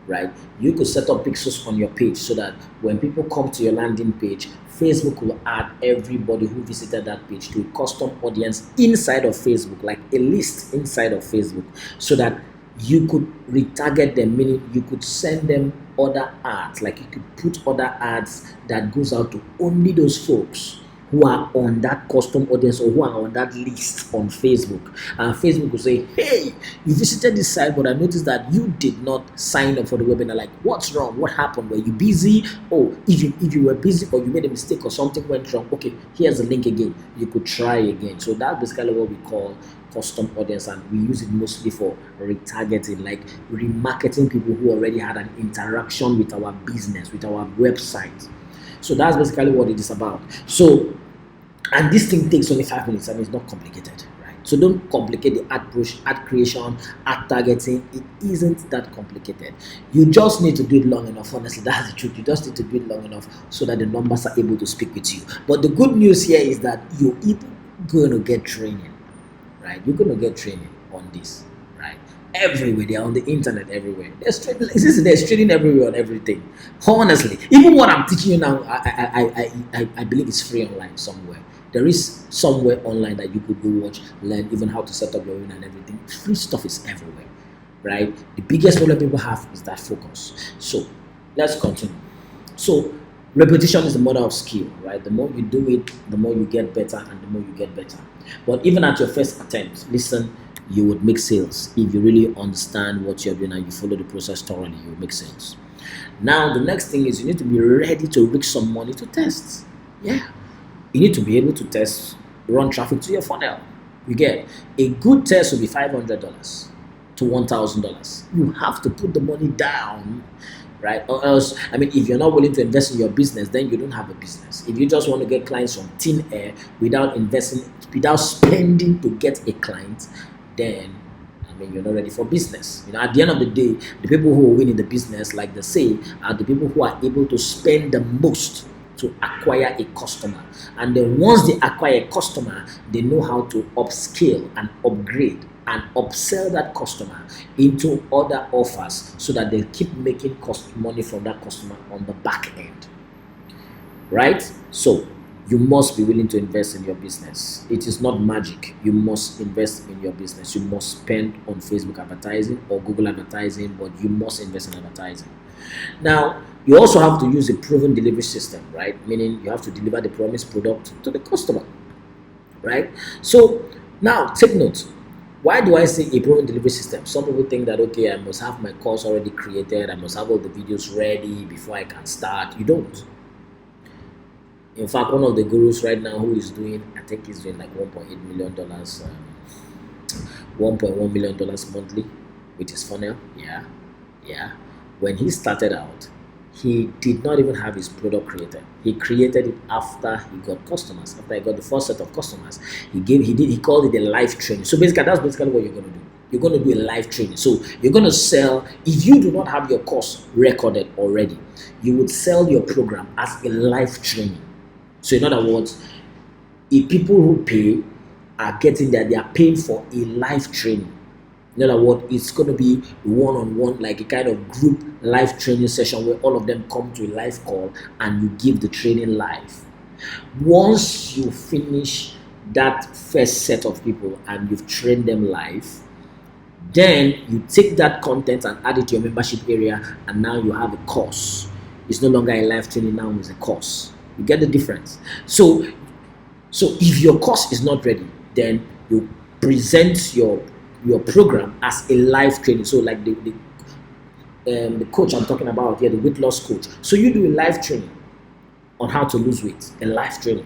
right? You could set up pixels on your page so that when people come to your landing page, Facebook will add everybody who visited that page to a custom audience inside of Facebook, like a list inside of Facebook, so that you could retarget them, meaning you could send them other ads, like you could put other ads that goes out to only those folks who are on that custom audience or who are on that list on Facebook. And Facebook will say, hey, you visited this site, but I noticed that you did not sign up for the webinar. Like, what's wrong? What happened? Were you busy? Oh, if you were busy or you made a mistake or something went wrong, okay, here's the link again. You could try again. So that's basically what we call custom audience, and we use it mostly for retargeting, like remarketing people who already had an interaction with our business, with our website. So that's basically what it is about. So, and this thing takes only 5 minutes and it's not complicated, right? So don't complicate the ad push, ad creation, ad targeting. It isn't that complicated. You just need to do it long enough. Honestly, that's the truth. You just need to do it long enough so that the numbers are able to speak with you. But the good news here is that you're even going to get training, right? You're going to get training on this, right? Everywhere. They're on the internet everywhere. There's training everywhere on everything. Honestly, even what I'm teaching you now, I believe it's free online somewhere. There is somewhere online that you could go watch, learn even how to set up your own and everything. Free stuff is everywhere, right? The biggest problem people have is that focus. So let's continue. So repetition is the mother of skill, right? The more you do it, the more you get better, and the more you get better. But even at your first attempt, listen, you would make sales. If you really understand what you're doing and you follow the process thoroughly, you will make sales. Now, the next thing is you need to be ready to risk some money to test. Yeah. You need to be able to test, run traffic to your funnel. You get a good test will be $500 to $1,000. You have to put the money down, right? Or else, I mean, if you're not willing to invest in your business, then you don't have a business. If you just want to get clients from thin air without investing, without spending to get a client, then I mean, you're not ready for business. You know, at the end of the day, the people who win in the business, like they say, are the people who are able to spend the most to acquire a customer. And then once they acquire a customer, they know how to upscale and upgrade and upsell that customer into other offers so that they keep making money from that customer on the back end. Right? So you must be willing to invest in your business. It is not magic. You must invest in your business. You must spend on Facebook advertising or Google advertising, but you must invest in advertising. Now, you also have to use a proven delivery system, right? Meaning you have to deliver the promised product to the customer, right? So now take note. Why do I say a proven delivery system? Some people think that, okay, I must have my course already created. I must have all the videos ready before I can start. You don't. In fact, one of the gurus right now who is doing, I think he's doing like $1.8 million, $1.1 million monthly with his funnel. Yeah. When he started out, he did not even have his product created. He created it after he got customers. After he got the first set of customers, he called it a live training. So basically, that's basically what you're going to do. You're going to do a live training. So you're going to sell. If you do not have your course recorded already, you would sell your program as a live training. So in other words, if people who pay are getting that, they are paying for a live training. In other words, it's going to be one-on-one, like a kind of group live training session where all of them come to a live call and you give the training live. Once you finish that first set of people and you've trained them live, then you take that content and add it to your membership area, and now you have a course. It's no longer a live training, now it's a course. You get the difference? So if your course is not ready, then you present your program as a live training. So like the coach I'm talking about here, the weight loss coach. So you do a live training on how to lose weight, a live training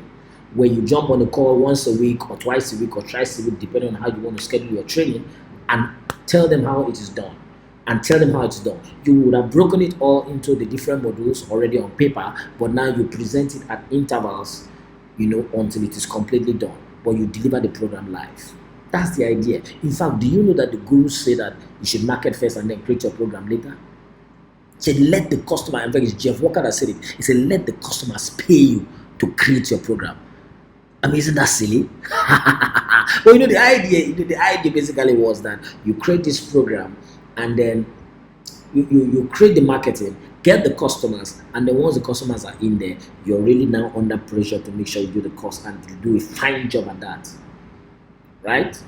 where you jump on the call once a week or twice a week or thrice a week, depending on how you want to schedule your training, and tell them how it is done. You would have broken it all into the different modules already on paper, but now you present it at intervals, until it is completely done. But you deliver the program live. That's the idea. In fact, do you know that the gurus say that you should market first and then create your program later? He said, let the customer, in fact, it's Jeff Walker that said it. He said, let the customers pay you to create your program. I mean, isn't that silly? Well, the idea basically was that you create this program and then you create the marketing, get the customers, and then once the customers are in there, you're really now under pressure to make sure you do the course and you do a fine job at that. Right?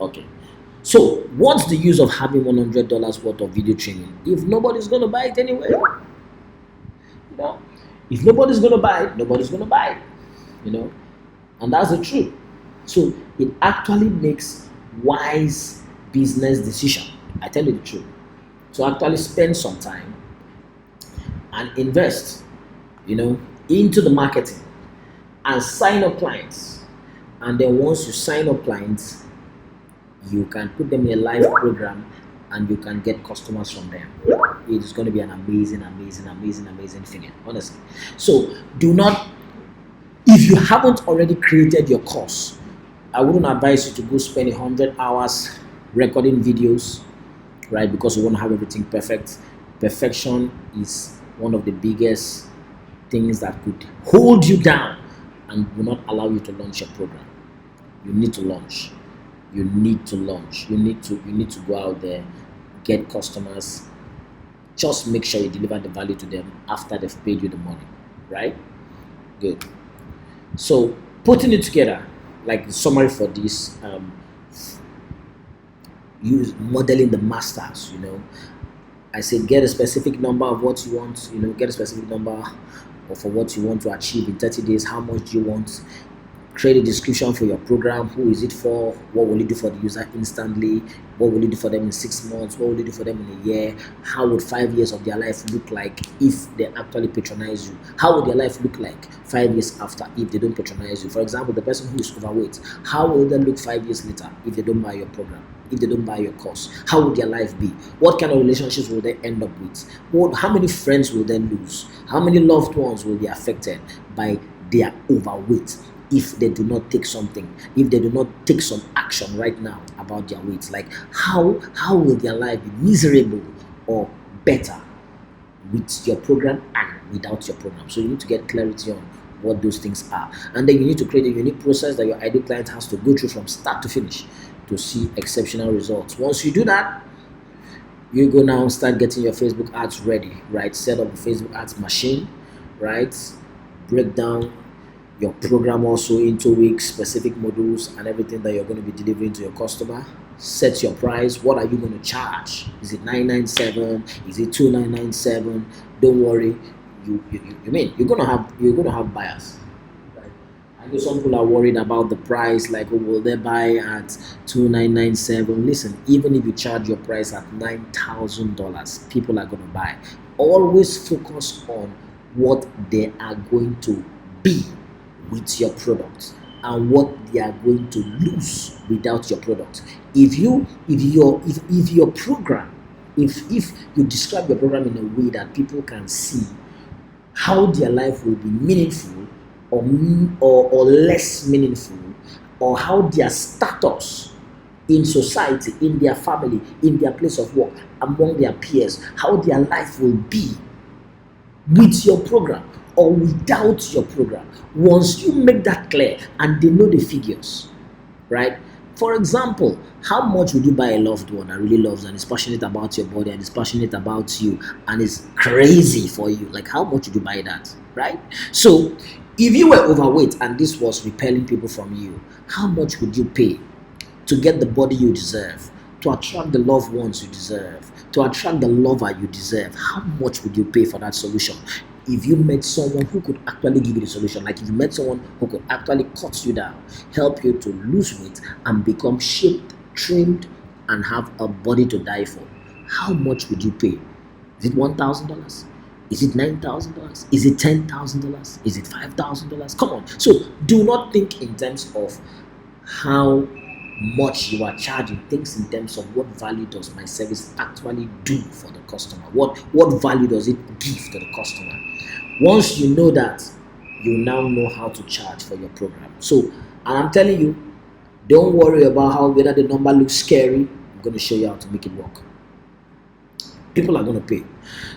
Okay. So what's the use of having $100 worth of video training if nobody's going to buy it anyway? You know, if nobody's going to buy it, nobody's going to buy it. You know, and that's the truth. So it actually makes wise business decision. I tell you the truth. So actually spend some time and invest, into the marketing and sign up clients. And then once you sign up clients, you can put them in a live program and you can get customers from them. It is going to be an amazing thing, honestly. So do not, if you haven't already created your course, I wouldn't advise you to go spend 100 hours recording videos, right? Because you won't have everything perfect. Perfection is one of the biggest things that could hold you down and will not allow you to launch your program. You need to launch. You need to go out there, get customers. Just make sure you deliver the value to them after they've paid you the money, right? Good. So putting it together, like the summary for this, use modeling the masters. I said get a specific number of what you want. Get a specific number for what you want to achieve in 30 days. How much do you want? Create a description for your program. Who is it for? What will you do for the user instantly? What will you do for them in 6 months? What will you do for them in a year? How would 5 years of their life look like if they actually patronize you? How would their life look like 5 years after if they don't patronize you? For example, the person who is overweight, how will they look 5 years later if they don't buy your program? If they don't buy your course, how would their life be? What kind of relationships will they end up with? How many friends will they lose? How many loved ones will be affected by their overweight if they do not take something, if they do not take some action right now about their weight? Like how will their life be miserable or better with your program and without your program? So you need to get clarity on what those things are, and then you need to create a unique process that your ideal client has to go through from start to finish to see exceptional results. Once you do that, you go now start getting your Facebook ads ready, right? Set up a Facebook ads machine, right? Break down your program also into weeks, specific modules, and everything that you're going to be delivering to your customer. Set your price. What are you going to charge? Is it $997? Is it $2,997? Don't worry. You're gonna have buyers. I know some people are worried about the price, like, oh, will they buy at $2,997? Listen, even if you charge your price at $9,000, people are going to buy. Always focus on what they are going to be with your product and what they are going to lose without your product. If your program, if you describe your program in a way that people can see how their life will be meaningful or less meaningful, or how their status in society, in their family, in their place of work, among their peers, how their life will be with your program or without your program. Once you make that clear and they know the figures, right? For example, how much would you buy a loved one that really loves and is passionate about your body and is passionate about you and is crazy for you? Like, how much would you buy that, right? So if you were overweight and this was repelling people from you, how much would you pay to get the body you deserve, to attract the loved ones you deserve, to attract the lover you deserve? How much would you pay for that solution? If you met someone who could actually give you the solution, like if you met someone who could actually cut you down, help you to lose weight and become shaped, trimmed, and have a body to die for, how much would you pay? Is it $1,000? Is it $9,000? Is it $10,000? Is it $5,000? Come on. So do not think in terms of how much you are charging. Think in terms of what value does my service actually do for the customer? What value does it give to the customer? Once you know that, you now know how to charge for your program. So, and I'm telling you, don't worry about whether the number looks scary. I'm going to show you how to make it work. People are going to pay.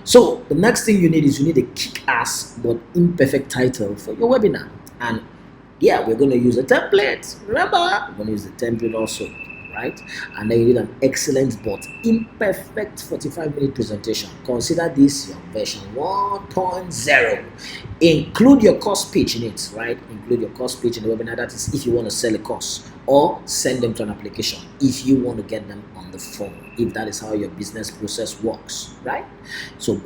So the next thing you need a kick-ass but imperfect title for your webinar. And yeah, we're going to use a template. Remember, we're going to use the template also, right? And then you need an excellent but imperfect 45-minute presentation. Consider this your version 1.0. Include your course pitch in it, right? Include your course pitch in the webinar. That is if you want to sell a course or send them to an application if you want to get them on the phone, if that is how your business process works, right? So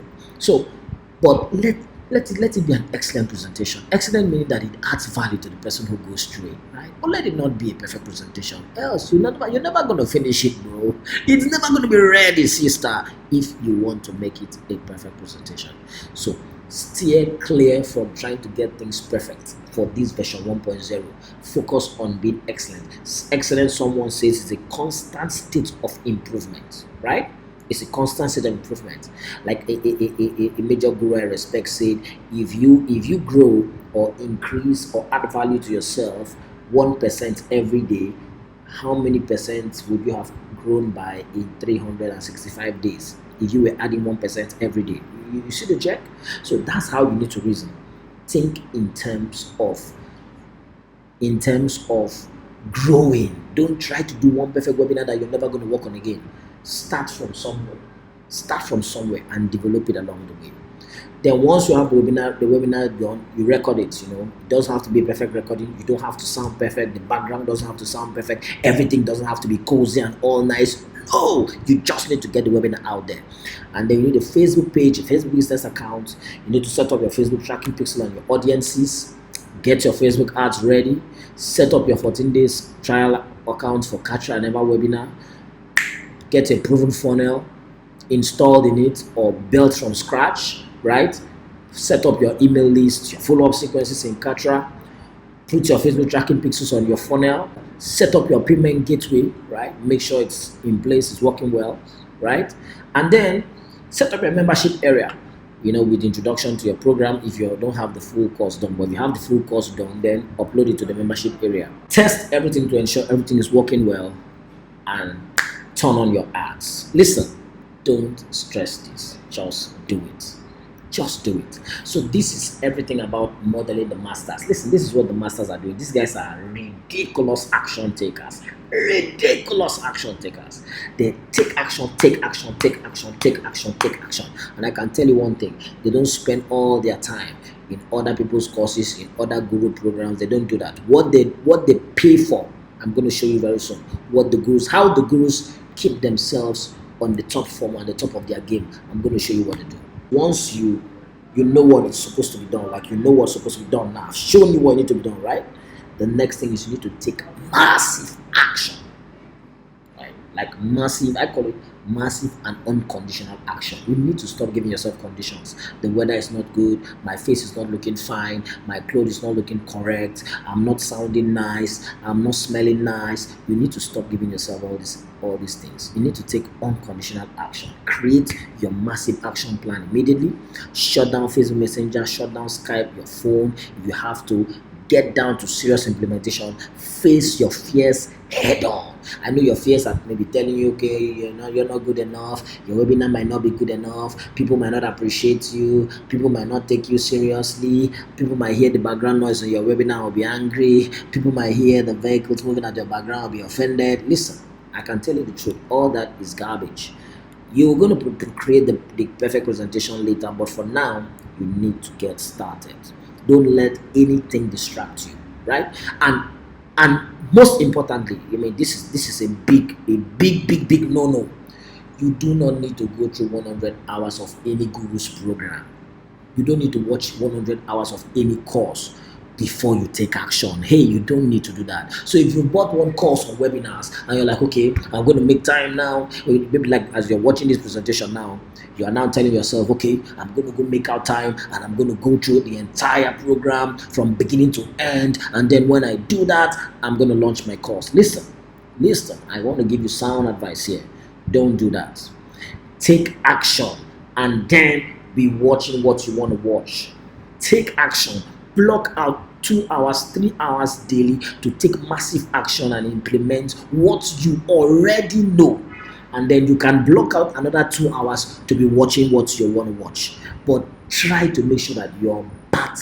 but let it be an excellent presentation. Excellent meaning that it adds value to the person who goes through it, right? But let it not be a perfect presentation. Else you're never gonna finish it, bro. It's never gonna be ready, sister, if you want to make it a perfect presentation. So steer clear from trying to get things perfect for this version 1.0. Focus on being excellent. Excellent, someone says, is a constant state of improvement, right? It's a constant state of improvement. Like a major guru I respect said, if you grow or increase or add value to yourself 1% every day, how many percent would you have grown by in 365 days if you were adding 1% every day? You see the check? So that's how you need to reason. Think in terms of growing. Don't try to do one perfect webinar that you're never going to work on again. Start from somewhere and develop it along the way. Then once you have the webinar done, you record it. It doesn't have to be a perfect recording. You don't have to sound perfect. The background doesn't have to sound perfect. Everything doesn't have to be cozy and all nice. No, you just need to get the webinar out there. And then you need a Facebook page, a Facebook business account. You need to set up your Facebook tracking pixel and your audiences. Get your Facebook ads ready. Set up your 14 days trial account for Catch and Never webinar. Get a proven funnel installed in it or built from scratch, right? Set up your email list, your follow-up sequences in Katra. Put your Facebook tracking pixels on your funnel. Set up your payment gateway, right? Make sure it's in place, it's working well, right? And then set up your membership area, with introduction to your program if you don't have the full course done. But if you have the full course done, then upload it to the membership area. Test everything to ensure everything is working well and turn on your ads. Listen, don't stress this. Just do it. Just do it. So this is everything about modeling the masters. Listen, this is what the masters are doing. These guys are ridiculous action takers. Ridiculous action takers. They take action, take action, take action, take action, take action. And I can tell you one thing, they don't spend all their time in other people's courses, in other guru programs. They don't do that. What they pay for, I'm going to show you very soon. How the gurus keep themselves on the top form, on the top of their game. I'm going to show you what to do. Once you know what is supposed to be done, like you know what's supposed to be done now, I've shown you what needs to be done, right? The next thing is you need to take massive action, right? Like massive, I call it massive and unconditional action. You need to stop giving yourself conditions. The weather is not good, my face is not looking fine, my clothes is not looking correct, I'm not sounding nice, I'm not smelling nice. You need to stop giving yourself all these things. You need to take unconditional action. Create your massive action plan immediately. Shut down Facebook Messenger, shut down Skype, your phone. If you have to, get down to serious implementation. Face your fears head on. I know your fears are maybe telling you, okay, you're not good enough, your webinar might not be good enough, people might not appreciate you, people might not take you seriously, people might hear the background noise on your webinar and be angry, people might hear the vehicles moving at your background and be offended. Listen, I can tell you the truth, all that is garbage. You're going to create the perfect presentation later, but for now, you need to get started. Don't let anything distract you, right? And most importantly, this is a big no. You do not need to go through 100 hours of any guru's program. You don't need to watch 100 hours of any course before you take action. Hey, you don't need to do that. So if you bought one course on webinars and you're like, okay, I'm going to make time now, maybe like as you're watching this presentation now, you are now telling yourself, okay, I'm going to go make out time and I'm going to go through the entire program from beginning to end, and then when I do that, I'm going to launch my course. Listen, I want to give you sound advice here. Don't do that. Take action and then be watching what you want to watch. Take action. Block out 2 hours, 3 hours daily to take massive action and implement what you already know. And then you can block out another 2 hours to be watching what you want to watch. But try to make sure that you're part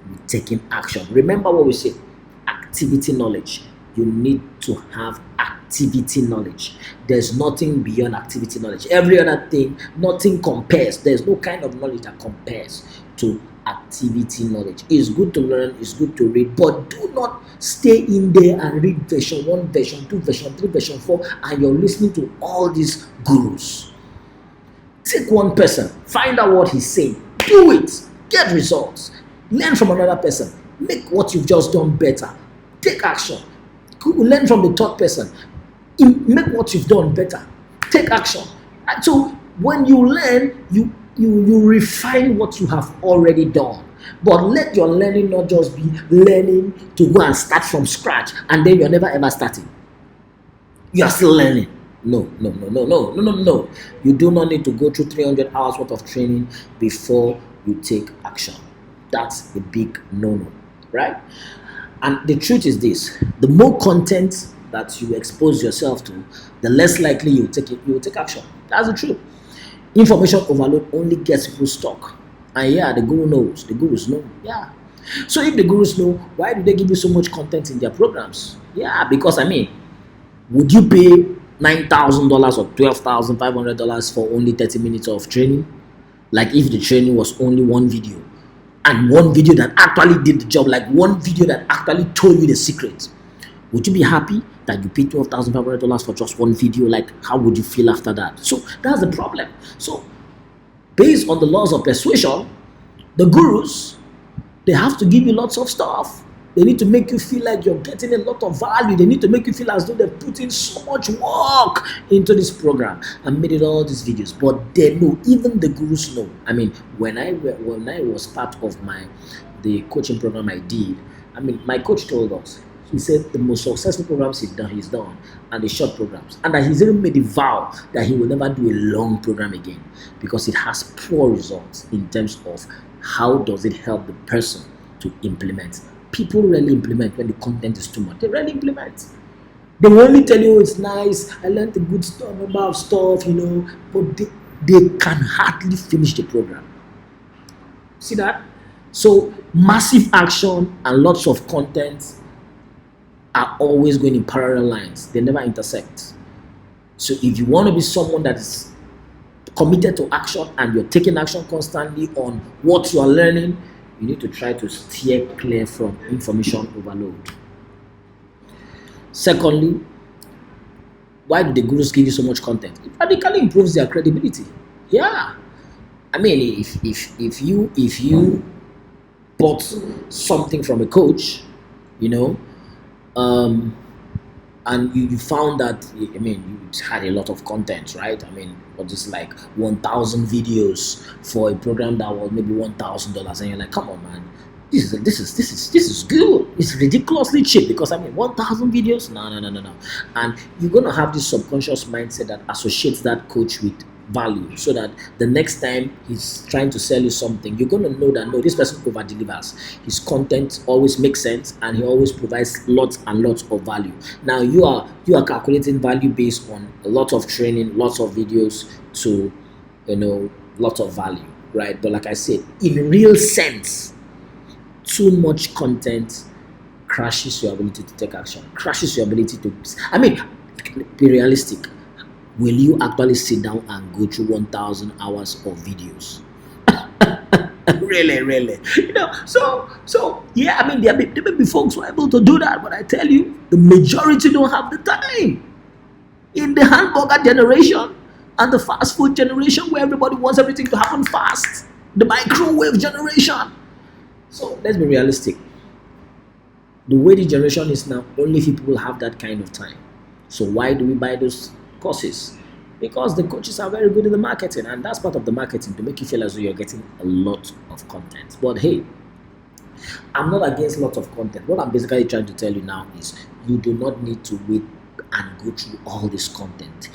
with taking action. Remember what we said, activity knowledge. You need to have activity knowledge. There's nothing beyond activity knowledge. Every other thing, nothing compares. There's no kind of knowledge that compares to activity knowledge. It's good to learn, it's good to read, but do not stay in there and read version 1, version 2, version 3, version 4, and you're listening to all these gurus. Take one person, find out what he's saying, do it, get results, learn from another person, make what you've just done better, take action, learn from the third person, make what you've done better, take action. And so when you learn, you refine what you have already done. But let your learning not just be learning to go and start from scratch and then you're never ever starting. You are still learning. No. You do not need to go through 300 hours worth of training before you take action. That's a big no-no, right? And the truth is this: the more content that you expose yourself to, the less likely you will take action. That's the truth. Information overload only gets people stuck. And yeah, the guru knows. The gurus know. Yeah. So if the gurus know, why do they give you so much content in their programs? Yeah, because would you pay $9,000 or $12,500 for only 30 minutes of training? Like if the training was only one video, and one video that actually did the job, like one video that actually told you the secret, would you be happy that you paid $12,500 for just one video? Like, how would you feel after that? So that's the problem. So based on the laws of persuasion, the gurus, they have to give you lots of stuff. They need to make you feel like you're getting a lot of value. They need to make you feel as though they've put in so much work into this program and made it all these videos. But they know, even the gurus know. I mean, when I was part of the coaching program I did, my coach told us, he said the most successful programs he's done are the short programs, and that he's even made a vow that he will never do a long program again because it has poor results in terms of how does it help the person to implement. People rarely implement when the content is too much. They rarely implement. They will only tell you it's nice, I learned the good stuff about stuff, but they can hardly finish the program. See that? So massive action and lots of content are always going in parallel lines. They never intersect. So if you want to be someone that is committed to action and you're taking action constantly on what you are learning, you need to try to steer clear from information overload. Secondly, why do the gurus give you so much content? It radically improves their credibility. Yeah. If you bought something from a coach, and you found that, you had a lot of content, right? But it's like 1,000 videos for a program that was maybe $1,000, and you're like, come on, man, this is good. It's ridiculously cheap because 1,000 videos, no. And you're gonna have this subconscious mindset that associates that coach with value, so that the next time he's trying to sell you something, you're going to know that no, this person over delivers. His content always makes sense and he always provides lots and lots of value. Now you are calculating value based on a lot of training, lots of videos to lots of value, right? But like I said, in real sense, too much content crashes your ability to take action, crashes your ability to be realistic. Will you actually sit down and go through 1,000 hours of videos? really? So yeah, there may be folks who are able to do that, but I tell you, the majority don't have the time. In the hamburger generation and the fast food generation, where everybody wants everything to happen fast, the microwave generation. So let's be realistic. The way the generation is now, only few people have that kind of time. So why do we buy those courses? Because the coaches are very good in the marketing, and that's part of the marketing, to make you feel as though you're getting a lot of content. But hey, I'm not against lots of content. What I'm basically trying to tell you now is you do not need to wait and go through all this content.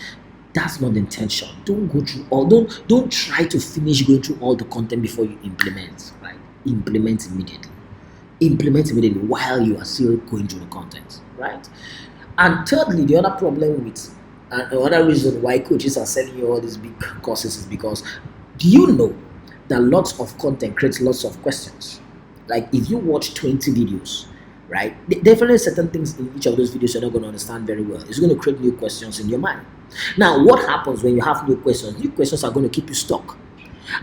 That's not the intention. Don't go through all. Don't try to finish going through all the content before you implement. Right? Implement immediately. Implement immediately while you are still going through the content. Right? And thirdly, the other problem with another reason why coaches are selling you all these big courses is because, do you know that lots of content creates lots of questions? Like if you watch 20 videos, right, definitely certain things in each of those videos you're not going to understand very well. It's going to create new questions in your mind. Now, what happens when you have new questions? New questions are going to keep you stuck.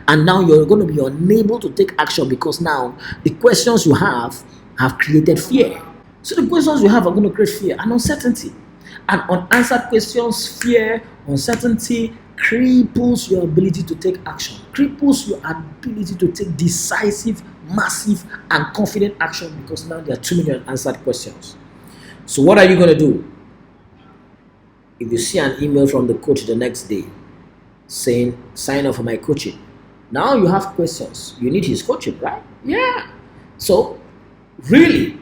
And now you're going to be unable to take action because now the questions you have created fear. So the questions you have are going to create fear and uncertainty. And unanswered questions, fear, uncertainty cripples your ability to take action, cripples your ability to take decisive, massive, and confident action because now there are too many unanswered questions. So what are you going to do? If you see an email from the coach the next day saying, sign up for my coaching, now you have questions. You need his coaching, right? Yeah. So really,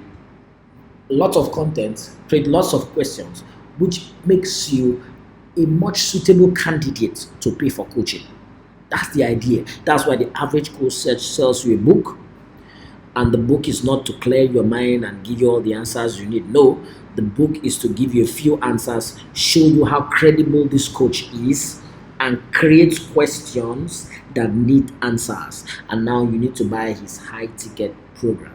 lots of content, create lots of questions, which makes you a much suitable candidate to pay for coaching. That's the idea. That's why the average coach sells you a book, and the book is not to clear your mind and give you all the answers you need. No, the book is to give you a few answers, show you how credible this coach is, and create questions that need answers. And now you need to buy his high ticket program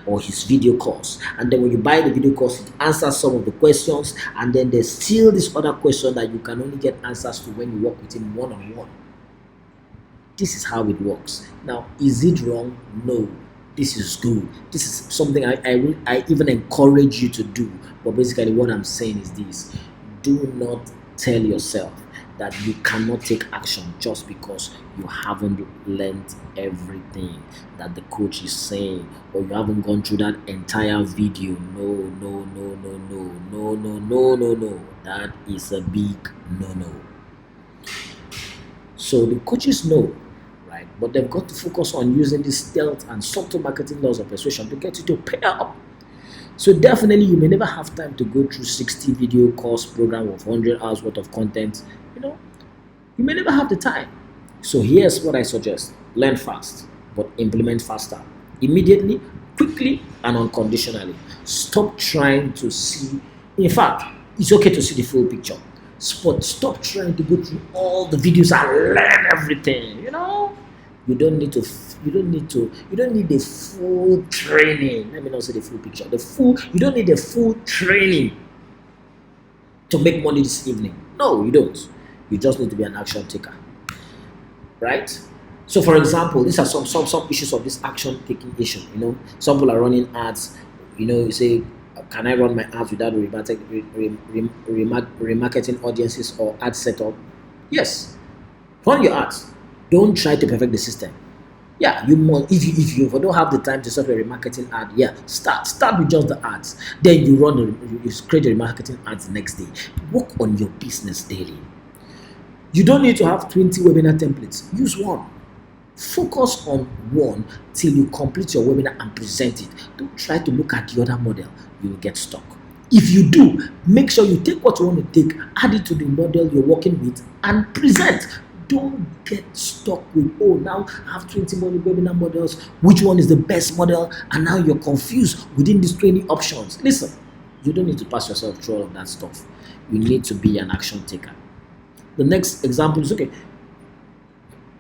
or his video course. And then when you buy the video course, it answers some of the questions, and then there's still this other question that you can only get answers to when you work with him one-on-one. This is how it works. Now, is it wrong? No. This is good. This is something I even encourage you to do. But basically what I'm saying is this: do not tell yourself that you cannot take action just because you haven't learned everything that the coach is saying, or you haven't gone through that entire video. No. That is a big no. So the coaches know, right? But they've got to focus on using the stealth and subtle marketing laws of persuasion to get you to pay up. So definitely you may never have time to go through 60 video course program of 100 hours worth of content. You may never have the time. So here's what I suggest: learn fast, but implement faster, immediately, quickly, and unconditionally. Stop trying to see. In fact, it's okay to see the full picture, but stop trying to go through all the videos and learn everything. You don't need the full training. Let me not say the full picture. You don't need the full training to make money this evening. No, you don't. You just need to be an action taker, right? So, for example, these are some issues of this action taking issue. Some people are running ads. You say, can I run my ads without remarketing audiences or ad setup? Yes, run your ads. Don't try to perfect the system. Yeah, you must. If you don't have the time to set a remarketing ad, yeah, start with just the ads. Then you create the remarketing ads the next day. Work on your business daily. You don't need to have 20 webinar templates. Use one. Focus on one till you complete your webinar and present it. Don't try to look at the other model. You will get stuck. If you do, make sure you take what you want to take, add it to the model you're working with, and present. Don't get stuck with, now I have 20 webinar models. Which one is the best model? And now you're confused within these 20 options. Listen, you don't need to pass yourself through all of that stuff. You need to be an action taker. The next example is, okay,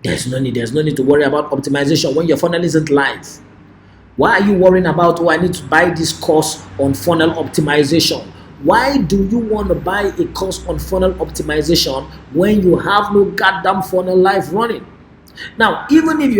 there's no need to worry about optimization when your funnel isn't live. Why are you worrying about, I need to buy this course on funnel optimization? Why do you want to buy a course on funnel optimization when you have no goddamn funnel live running? Now, even if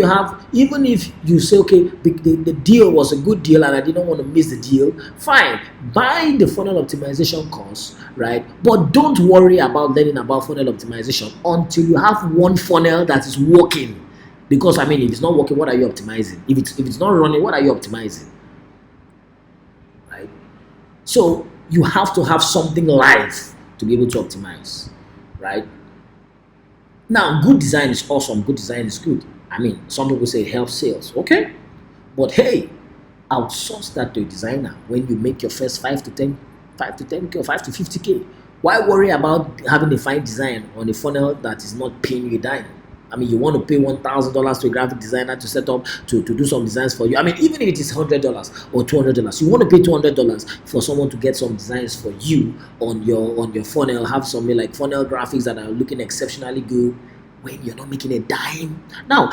you say, okay, the deal was a good deal and I didn't want to miss the deal, fine, buy the funnel optimization course, right? But don't worry about learning about funnel optimization until you have one funnel that is working. Because if it's not working, what are you optimizing? If it's not running, what are you optimizing? Right? So you have to have something live to be able to optimize, right? Now, good design is awesome. Good design is good. Some people say it helps sales. Okay. But hey, outsource that to a designer when you make your first 5 to 10K or 5 to 50K. Why worry about having a fine design on a funnel that is not paying you a dime? You want to pay $1,000 to a graphic designer to set up, to do some designs for you. Even if it is $100 or $200, you want to pay $200 for someone to get some designs for you on your funnel, have some like funnel graphics that are looking exceptionally good when you're not making a dime. Now,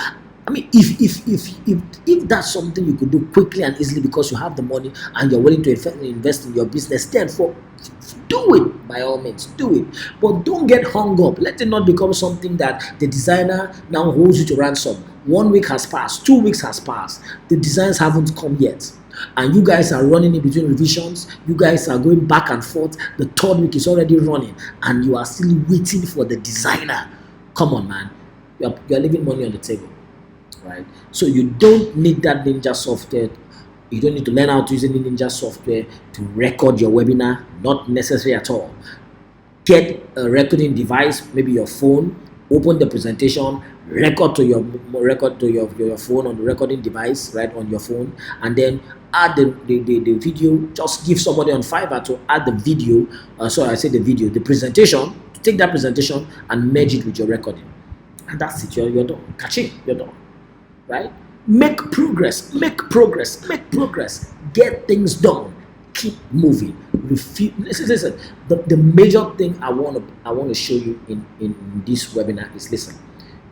I mean, if that's something you could do quickly and easily because you have the money and you're willing to invest in your business, then do it. By all means, do it. But don't get hung up. Let it not become something that the designer now holds you to ransom. 1 week has passed, 2 weeks has passed. The designs haven't come yet. And you guys are running in between revisions. You guys are going back and forth. The 3rd week is already running, and you are still waiting for the designer. Come on, man. You're leaving money on the table. Right? So you don't need that ninja software. You don't need to learn how to use any ninja software to record your webinar. Not necessary at all. Get a recording device, maybe your phone. Open the presentation, record to your phone on the recording device, right, on your phone, and then add the video. Just give somebody on Fiverr to add the video. The presentation. Take that presentation and merge it with your recording, and that's it. You're done. Catch it. You're done. Right? Make progress. Get things done. Keep moving. Listen. The major thing I want to show you in this webinar is, listen,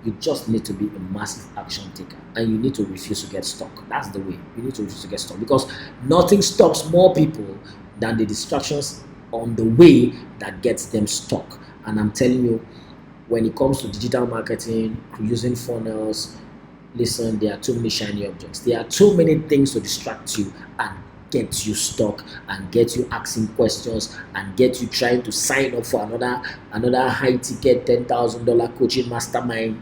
you just need to be a massive action taker, and you need to refuse to get stuck. That's the way. You need to refuse to get stuck, because nothing stops more people than the distractions on the way that gets them stuck. And I'm telling you, when it comes to digital marketing, using funnels, listen, there are too many shiny objects. There are too many things to distract you and get you stuck, and get you asking questions, and get you trying to sign up for another high ticket $10,000 coaching mastermind,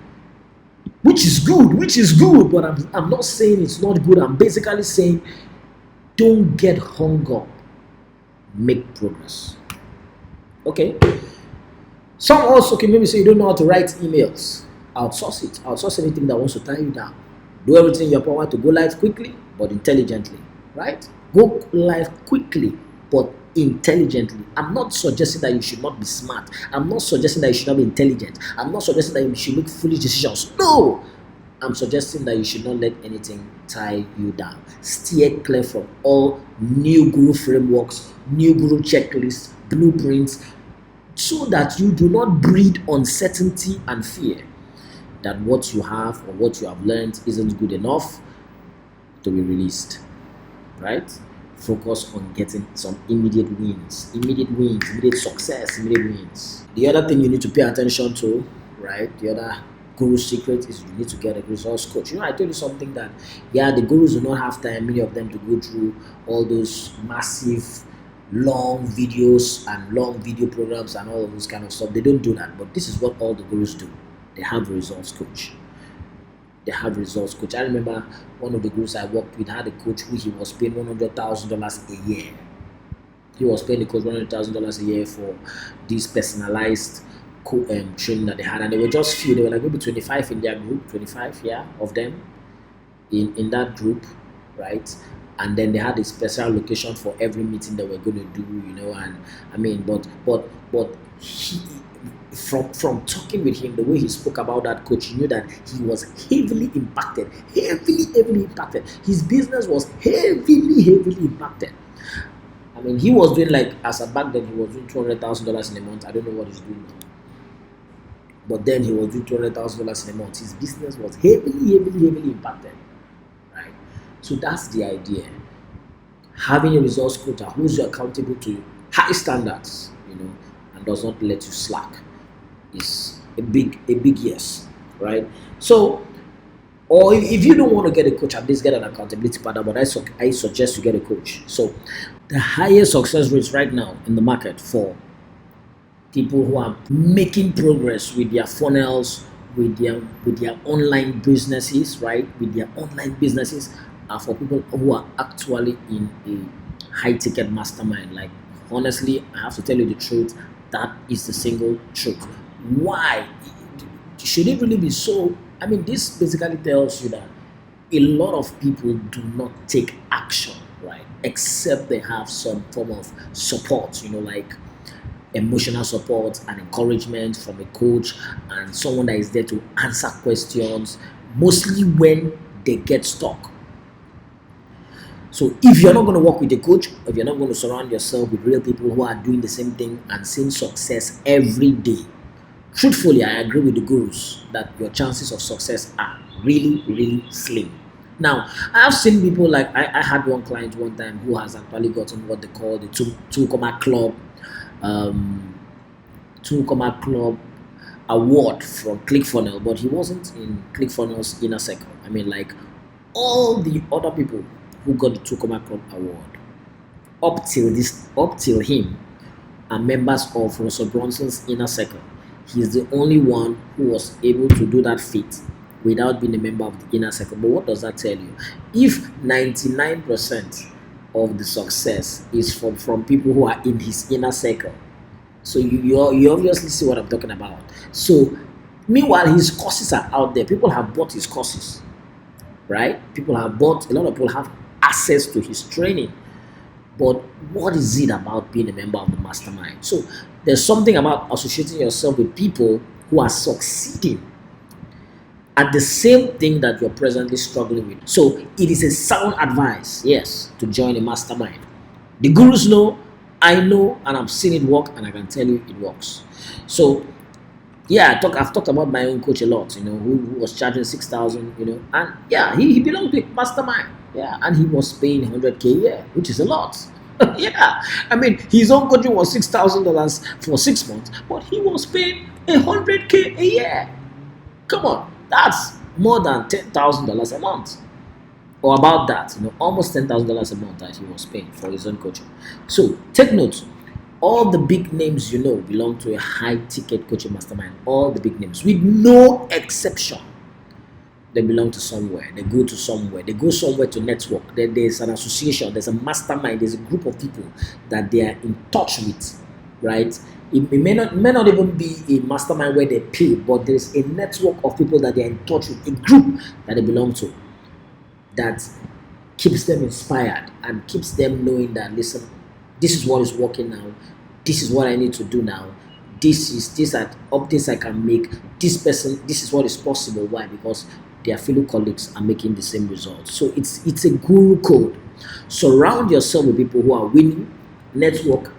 which is good. But I'm not saying it's not good. I'm basically saying, don't get hung up. Make progress. Okay. Some also can maybe say you don't know how to write emails. Outsource it. Outsource anything that wants to tie you down. Do everything in your power to go live quickly but intelligently. Right? Go live quickly but intelligently. I'm not suggesting that you should not be smart. I'm not suggesting that you should not be intelligent. I'm not suggesting that you should make foolish decisions. No! I'm suggesting that you should not let anything tie you down. Steer clear from all new guru frameworks, new guru checklists, blueprints, so that you do not breed uncertainty and fear that what you have or what you have learned isn't good enough to be released. Right? Focus on getting some immediate wins, immediate success, immediate wins. The other thing you need to pay attention to, right? The other guru secret is you need to get a resource coach. I told you something that, the gurus do not have time, many of them, to go through all those massive long videos and long video programs and all of this kind of stuff. They don't do that, but this is what all the gurus do. They have a resource coach. I remember one of the gurus I worked with had a coach who he was paying $100,000 a year. He was paying the coach $100,000 a year for this personalized training that they had, and they were just few. They were like maybe 25 in their group, 25, of them in that group, right? And then they had a special location for every meeting that we're going to do, and I mean, but he, from talking with him, the way he spoke about that coach, you knew that he was heavily impacted. His business was heavily impacted. I mean, he was doing, like, as a back then, he was doing $200,000 in a month. I don't know what he's doing now. But then he was doing $200,000 in a month. His business was heavily impacted. Right? So that's the idea. Having a resource coach that holds you accountable to high standards, and does not let you slack, is a big yes, right? So, or if you don't want to get a coach, at least get an accountability partner. But I suggest you get a coach. So, the highest success rates right now in the market for people who are making progress with their funnels, with their online businesses, right? With their online businesses, are for people who are actually in a high-ticket mastermind. Like, honestly, I have to tell you the truth. That is the single truth. Why? Should it really be so? I mean, this basically tells you that a lot of people do not take action, right? Except they have some form of support, like emotional support and encouragement from a coach and someone that is there to answer questions, mostly when they get stuck. So if you're not going to work with a coach, if you're not going to surround yourself with real people who are doing the same thing and seeing success every day, truthfully, I agree with the gurus that your chances of success are really, really slim. Now, I have seen people like I had one client one time who has actually gotten what they call the two comma club, um, two comma club award from Clickfunnels, but he wasn't in Clickfunnels inner circle. I mean, like all the other people who got the two comma club award up till him are members of Russell Brunson's inner circle. He's the only one who was able to do that feat without being a member of the inner circle. But what does that tell you? If 99% of the success is from people who are in his inner circle, so you obviously see what I'm talking about. So meanwhile, his courses are out there. People have bought his courses, right? A lot of people have access to his training. But what is it about being a member of the mastermind? So there's something about associating yourself with people who are succeeding at the same thing that you're presently struggling with. So it is a sound advice, yes, to join a mastermind. The gurus know, I know, and I've seen it work, and I can tell you it works. So yeah, I've talked about my own coach a lot, who was charging 6,000, and yeah, he belonged to a mastermind. Yeah, and he was paying 100K a year, which is a lot. Yeah, I mean, his own coaching was $6,000 for 6 months, but he was paying 100K a year. Come on, that's more than $10,000 a month, or about that. Almost $10,000 a month that he was paying for his own coaching. So take note. All the big names belong to a high-ticket coaching mastermind. All the big names, with no exception. They belong to somewhere. They go to somewhere. They go somewhere to network. There's an association. There's a mastermind. There's a group of people that they are in touch with, right? It may not even be a mastermind where they pay, but there's a network of people that they're in touch with, a group that they belong to, that keeps them inspired and keeps them knowing that, listen, this is what is working now. This is what I need to do now. These are updates I can make. This is what is possible. Why? Because their fellow colleagues are making the same results. So it's a guru code. Surround yourself with people who are winning. Network,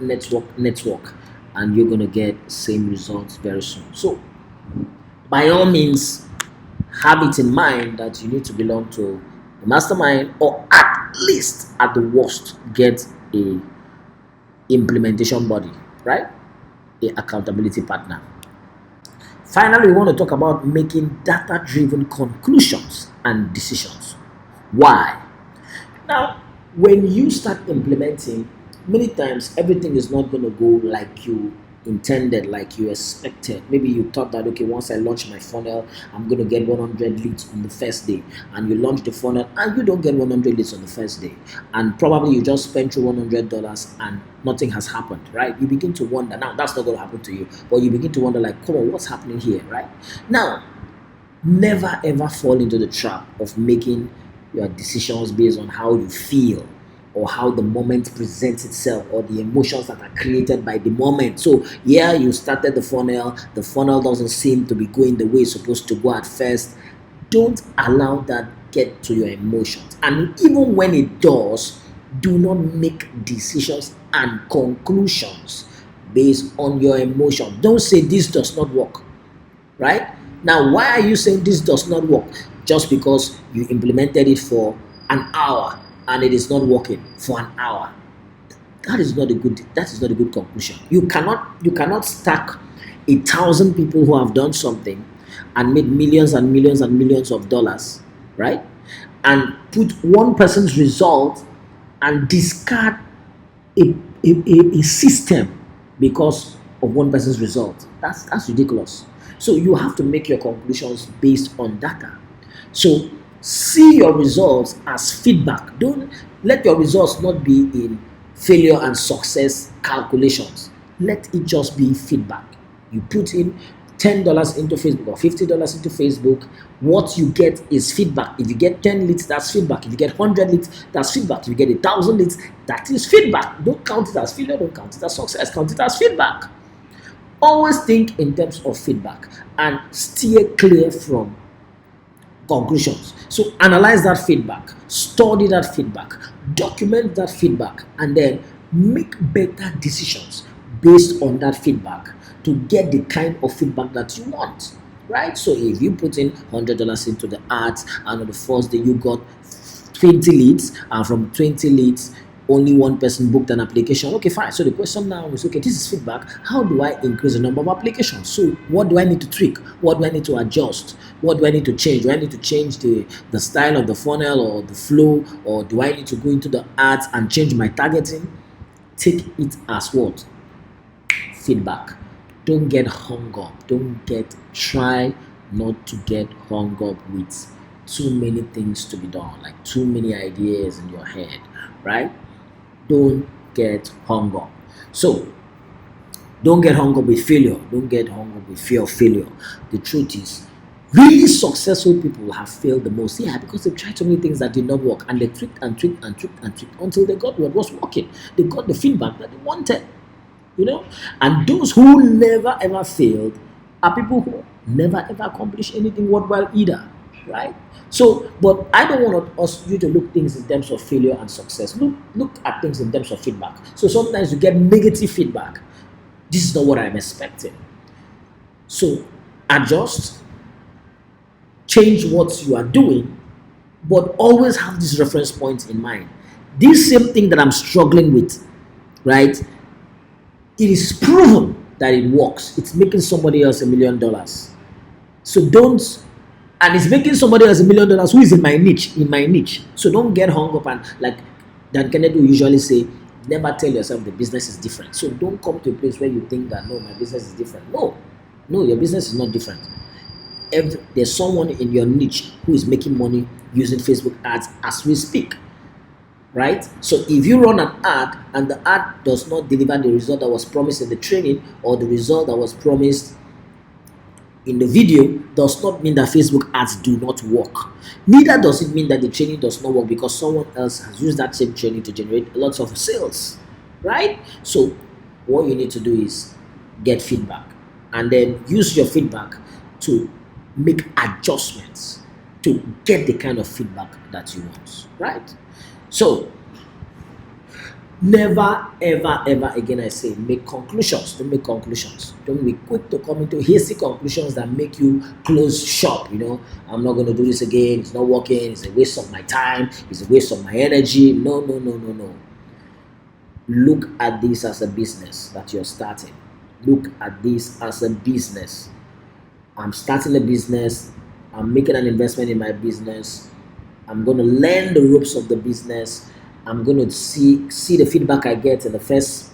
and you're gonna get same results very soon. So by all means, have it in mind that you need to belong to a mastermind, or at least, at the worst, get a implementation body, right? A accountability partner. Finally, we want to talk about making data-driven conclusions and decisions. Why? Now, when you start implementing, many times everything is not going to go like you intended, like you expected. Maybe you thought that, okay, once I launch my funnel, I'm going to get 100 leads on the first day, and you launch the funnel and you don't get 100 leads on the first day, and probably you just spent your $100 and nothing has happened, right? You begin to wonder. Now, that's not going to happen to you, but you begin to wonder, like, come on, what's happening here, right? Now, never ever fall into the trap of making your decisions based on how you feel, or how the moment presents itself, or the emotions that are created by the moment. So yeah, you started the funnel doesn't seem to be going the way it's supposed to go at first. Don't allow that get to your emotions. And even when it does, do not make decisions and conclusions based on your emotions. Don't say this does not work, right? Now, why are you saying this does not work? Just because you implemented it for an hour and it is not working for an hour. That is not a good conclusion. You cannot stack 1,000 people who have done something and made millions and millions and millions of dollars, right? And put one person's result and discard a system because of one person's result. That's ridiculous. So you have to make your conclusions based on data. So see your results as feedback. Don't let your results not be in failure and success calculations. Let it just be feedback. You put in $10 into Facebook or $50 into Facebook. What you get is feedback. If you get 10 leads, that's feedback. If you get 100 leads, that's feedback. If you get 1,000 leads, that is feedback. Don't count it as failure. Don't count it as success. Count it as feedback. Always think in terms of feedback and steer clear from conclusions. So analyze that feedback, study that feedback, document that feedback, and then make better decisions based on that feedback to get the kind of feedback that you want, right? So if you put in $100 into the ads, and on the first day you got 20 leads, and from 20 leads only one person booked an application, okay, fine. So the question now is, okay, this is feedback. How do I increase the number of applications? So what do I need to tweak? What do I need to adjust? What do I need to change? Do I need to change the style of the funnel or the flow, or do I need to go into the ads and change my targeting? Take it as what? Feedback. Don't get hung up. Try not to get hung up with too many things to be done, like too many ideas in your head, right? Don't get hung up. So don't get hung up with failure. Don't get hung up with fear of failure. The truth is, really successful people have failed the most. Yeah, because they tried so many things that did not work, and they tweaked and tweaked and tweaked and tweaked until they got what was working. They got the feedback that they wanted. And those who never ever failed are people who never ever accomplish anything worthwhile either, right? So, but I don't want you to look things in terms of failure and success. Look at things in terms of feedback. So sometimes you get negative feedback. This is not what I'm expecting. So adjust, change what you are doing, but always have this reference point in mind. This same thing that I'm struggling with, right? It is proven that it works. It's making somebody else $1 million. So and it's making somebody else $1 million who is in my niche. So don't get hung up, and like Dan Kennedy will usually say, never tell yourself the business is different. So don't come to a place where you think that, no, my business is different. No, your business is not different. There's someone in your niche who is making money using Facebook ads as we speak. Right? So if you run an ad and the ad does not deliver the result that was promised in the training, or the result that was promised in the video, does not mean that Facebook ads do not work. Neither does it mean that the training does not work because someone else has used that same training to generate lots of sales. Right? So what you need to do is get feedback, and then use your feedback to make adjustments to get the kind of feedback that you want. Right? So, never, ever, ever again, I say, make conclusions. Don't make conclusions. Don't be quick to come into hasty conclusions that make you close shop. I'm not going to do this again. It's not working. It's a waste of my time. It's a waste of my energy. No. Look at this as a business that you're starting. Look at this as a business. I'm starting a business. I'm making an investment in my business. I'm going to learn the ropes of the business. I'm going to see the feedback I get in the first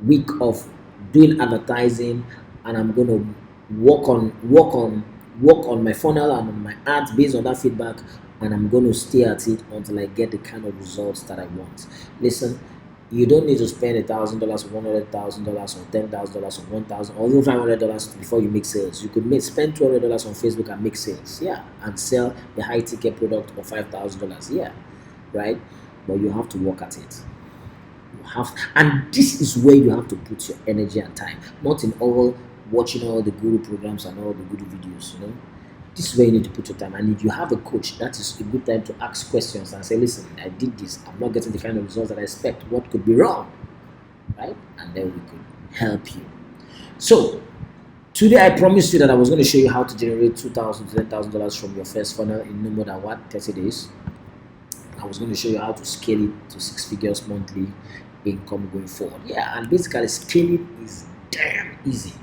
week of doing advertising, and I'm going to work on my funnel and on my ads based on that feedback, and I'm going to stay at it until I get the kind of results that I want. Listen, you don't need to spend $1,000 or $100,000 or $10,000 or $1,000 or even $500 before you make sales. You could spend $200 on Facebook and make sales, and sell the high ticket product of $5,000, right? But you have to work at it. And this is where you have to put your energy and time, not in all watching all the guru programs and all the guru videos. This is where you need to put your time. And if you have a coach, that is a good time to ask questions and say, listen, I did this, I'm not getting the kind of results that I expect. What could be wrong? Right? And then we could help you. So today I promised you that I was going to show you how to generate $2,000 to $10,000 from your first funnel in no more than 30 days. I was going to show you how to scale it to 6 figures monthly income going forward. And basically scaling is damn easy,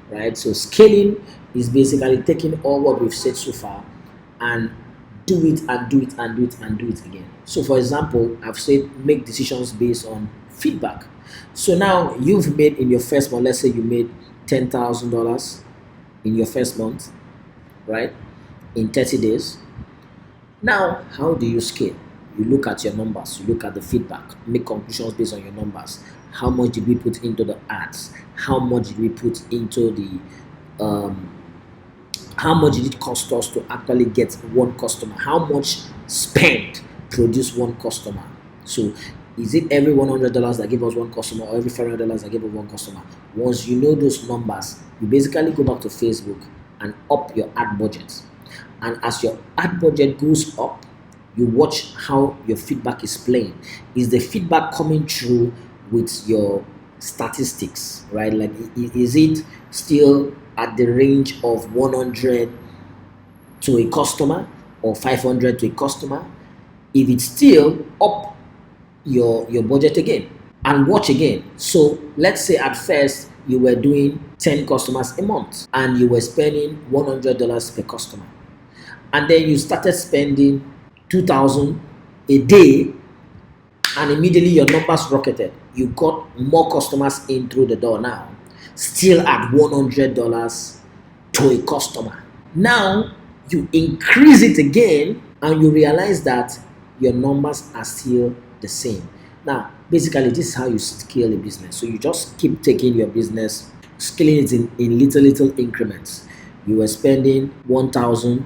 right? So scaling is basically taking all what we've said so far and do it and do it and do it and do it again. So for example, I've said make decisions based on feedback. So now you've made in your first month, let's say you made $10,000 in your first month, right? In 30 days. Now, how do you scale? You look at your numbers, you look at the feedback, make conclusions based on your numbers. How much did we put into the ads? How much did we put into the how much did it cost us to actually get one customer? How much spend produce one customer? So is it every $100 that gave us one customer, or every $500 that gave us one customer? Once you know those numbers, you basically go back to Facebook and up your ad budget. And as your ad budget goes up, you watch how your feedback is playing. Is the feedback coming through with your statistics, right? Like, is it still at the range of 100 to a customer or 500 to a customer? If it's still up your budget again and watch again. So let's say at first you were doing 10 customers a month and you were spending $100 per customer, and then you started spending 2,000 a day, and immediately your numbers rocketed. You got more customers in through the door now, still at $100 to a customer. Now you increase it again and you realize that your numbers are still the same. Now, basically, this is how you scale a business. So you just keep taking your business, scaling it in little increments. You were spending 1,000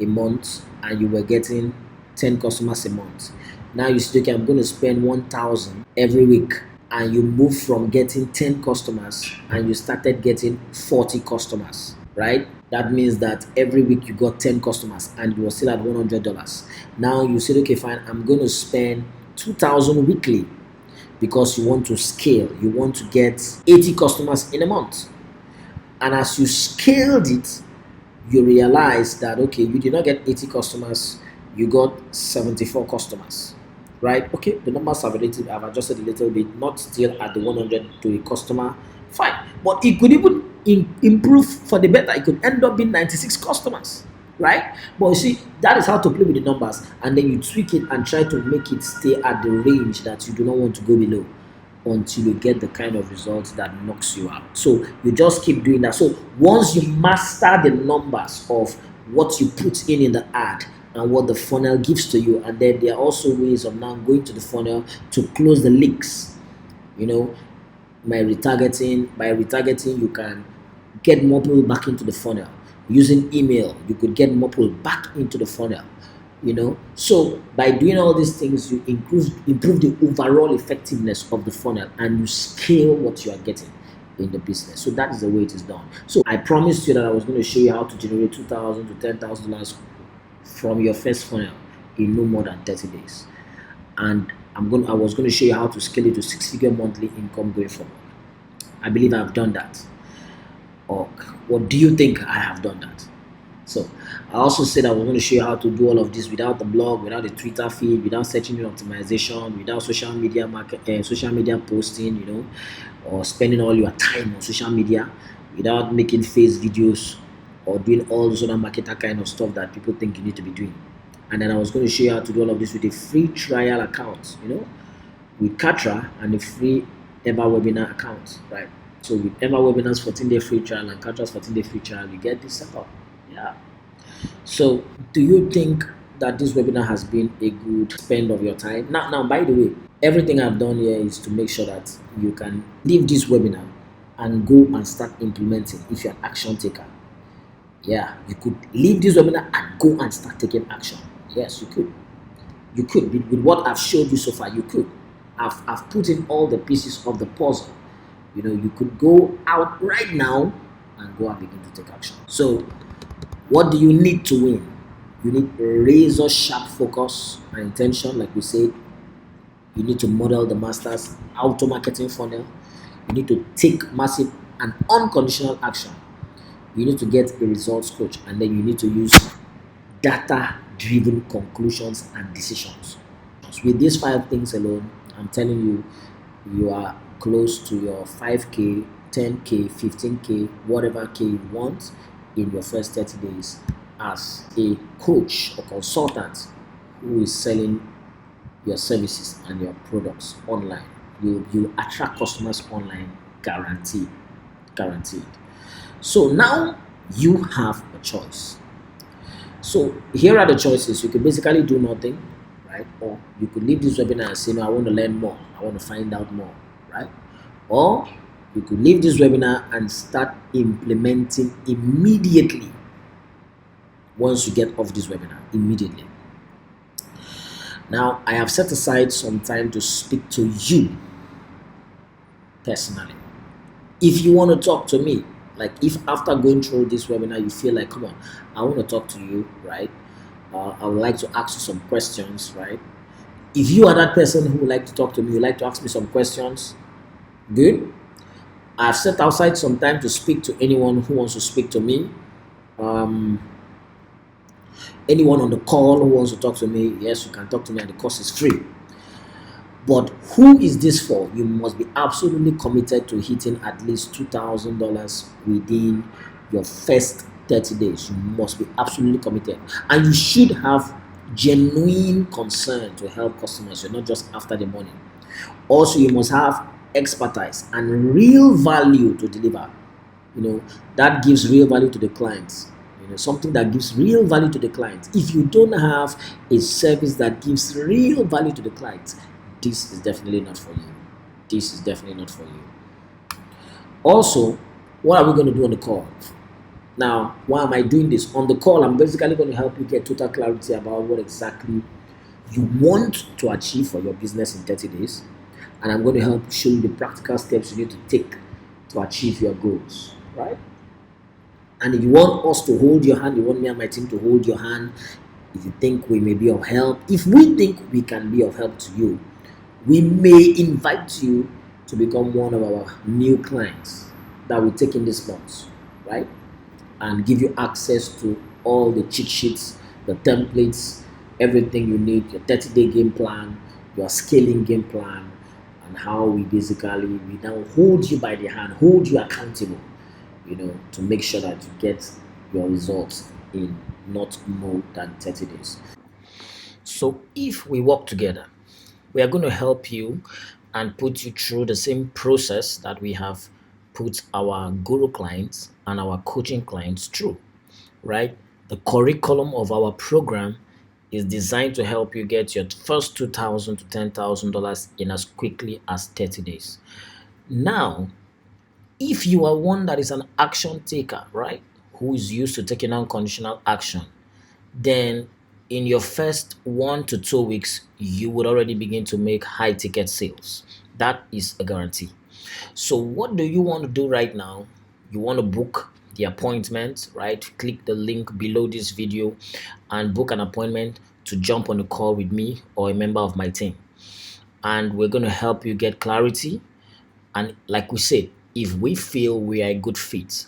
a month and you were getting 10 customers a month. Now you say, okay, I'm going to spend 1,000 every week, and you move from getting 10 customers and you started getting 40 customers, right? That means that every week you got 10 customers and you were still at $100. Now you said, okay, fine, I'm going to spend 2,000 weekly, because you want to scale. You want to get 80 customers in a month. And as you scaled it, you realize that, okay, you did not get 80 customers, you got 74 customers, right? Okay, the numbers have adjusted a little bit, not still at the 100 to a customer, fine, but it could even improve for the better. It could end up being 96 customers, right? But you see, that is how to play with the numbers, and then you tweak it and try to make it stay at the range that you do not want to go below, until you get the kind of results that knocks you out. So you just keep doing that. So once you master the numbers of what you put in the ad and what the funnel gives to you, and then there are also ways of now going to the funnel to close the leaks. You know, by retargeting, you can get more people back into the funnel. Using email, you could get more people back into the funnel. So by doing all these things, you improve the overall effectiveness of the funnel, and you scale what you are getting in the business. So that is the way it is done. So I promised you that I was going to show you how to generate $2,000 to $10,000 from your first funnel in no more than 30 days. And I was going to show you how to scale it to 6-figure monthly income going forward. I believe I've done that. Or what do you think I have done that? So I also said I was going to show you how to do all of this without the blog, without the Twitter feed, without search engine optimization, without social media posting, or spending all your time on social media, without making face videos or doing all this other marketer kind of stuff that people think you need to be doing. And then I was going to show you how to do all of this with a free trial account, with Katra, and a free Ever Webinar account, right? So with Ever Webinar's 14-day free trial and Katra's 14-day free trial, you get this set up. Yeah. So do you think that this webinar has been a good spend of your time? Now, by the way, everything I've done here is to make sure that you can leave this webinar and go and start implementing if you're an action taker. Yeah, you could leave this webinar and go and start taking action. Yes, you could. You could. With what I've showed you so far, you could. I've put in all the pieces of the puzzle. You could go out right now and go and begin to take action. So what do you need to win? You need razor sharp focus and intention, like we said. You need to model the master's auto marketing funnel. You need to take massive and unconditional action. You need to get a results coach, and then you need to use data-driven conclusions and decisions. With these 5 things alone, I'm telling you, you are close to your 5K, 10K, 15K, whatever K you want in your first 30 days as a coach or consultant who is selling your services and your products online. You attract customers online, guaranteed. So now you have a choice. So here are the choices. You could basically do nothing, right? Or you could leave this webinar and say, no, I want to learn more. I want to find out more, right? Or you could leave this webinar and start implementing immediately once you get off this webinar, immediately. Now, I have set aside some time to speak to you personally. If you want to talk to me, like if after going through this webinar, you feel like, come on, I want to talk to you, right? I would like to ask you some questions, right? If you are that person who would like to talk to me, you like to ask me some questions, Good. I've set outside some time to speak to anyone who wants to speak to me. Um, Anyone on the call who wants to talk to me, yes, you can talk to me, and the course is free. But who is this for? You must be absolutely committed to hitting at least $2,000 within your first 30 days. You must be absolutely committed. And you should have genuine concern to help customers. You're not just after the money. Also, you must have expertise and real value to deliver. That gives real value to the clients. Something that gives real value to the client. If you don't have a service that gives real value to the client, this is definitely not for you. This is definitely not for you. Also, what are we going to do on the call? Now, why am I doing this? On the call, I'm basically going to help you get total clarity about what exactly you want to achieve for your business in 30 days. And I'm going to help show you the practical steps you need to take to achieve your goals, right? And if you want us to hold your hand, you want me and my team to hold your hand, if you think we may be of help, if we think we can be of help to you, we may invite you to become one of our new clients that will take in this month, right? And give you access to all the cheat sheets, the templates, everything you need, your 30-day game plan, your scaling game plan, and how we now hold you by the hand, hold you accountable, to make sure that you get your results in not more than 30 days. So if we work together, we are going to help you and put you through the same process that we have put our guru clients and our coaching clients through, right? The curriculum of our program is designed to help you get your first $2,000 to $10,000 in as quickly as 30 days. Now, if you are one that is an action taker, right, who is used to taking unconditional action, then in your first 1 to 2 weeks, you would already begin to make high ticket sales. That is a guarantee. So, what do you want to do right now? You want to book the appointment, right? Click the link below this video and book an appointment to jump on a call with me or a member of my team. And we're going to help you get clarity. And like we said, if we feel we are a good fit,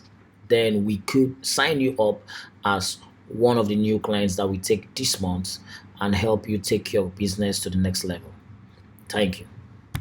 then we could sign you up as one of the new clients that we take this month and help you take your business to the next level. Thank you.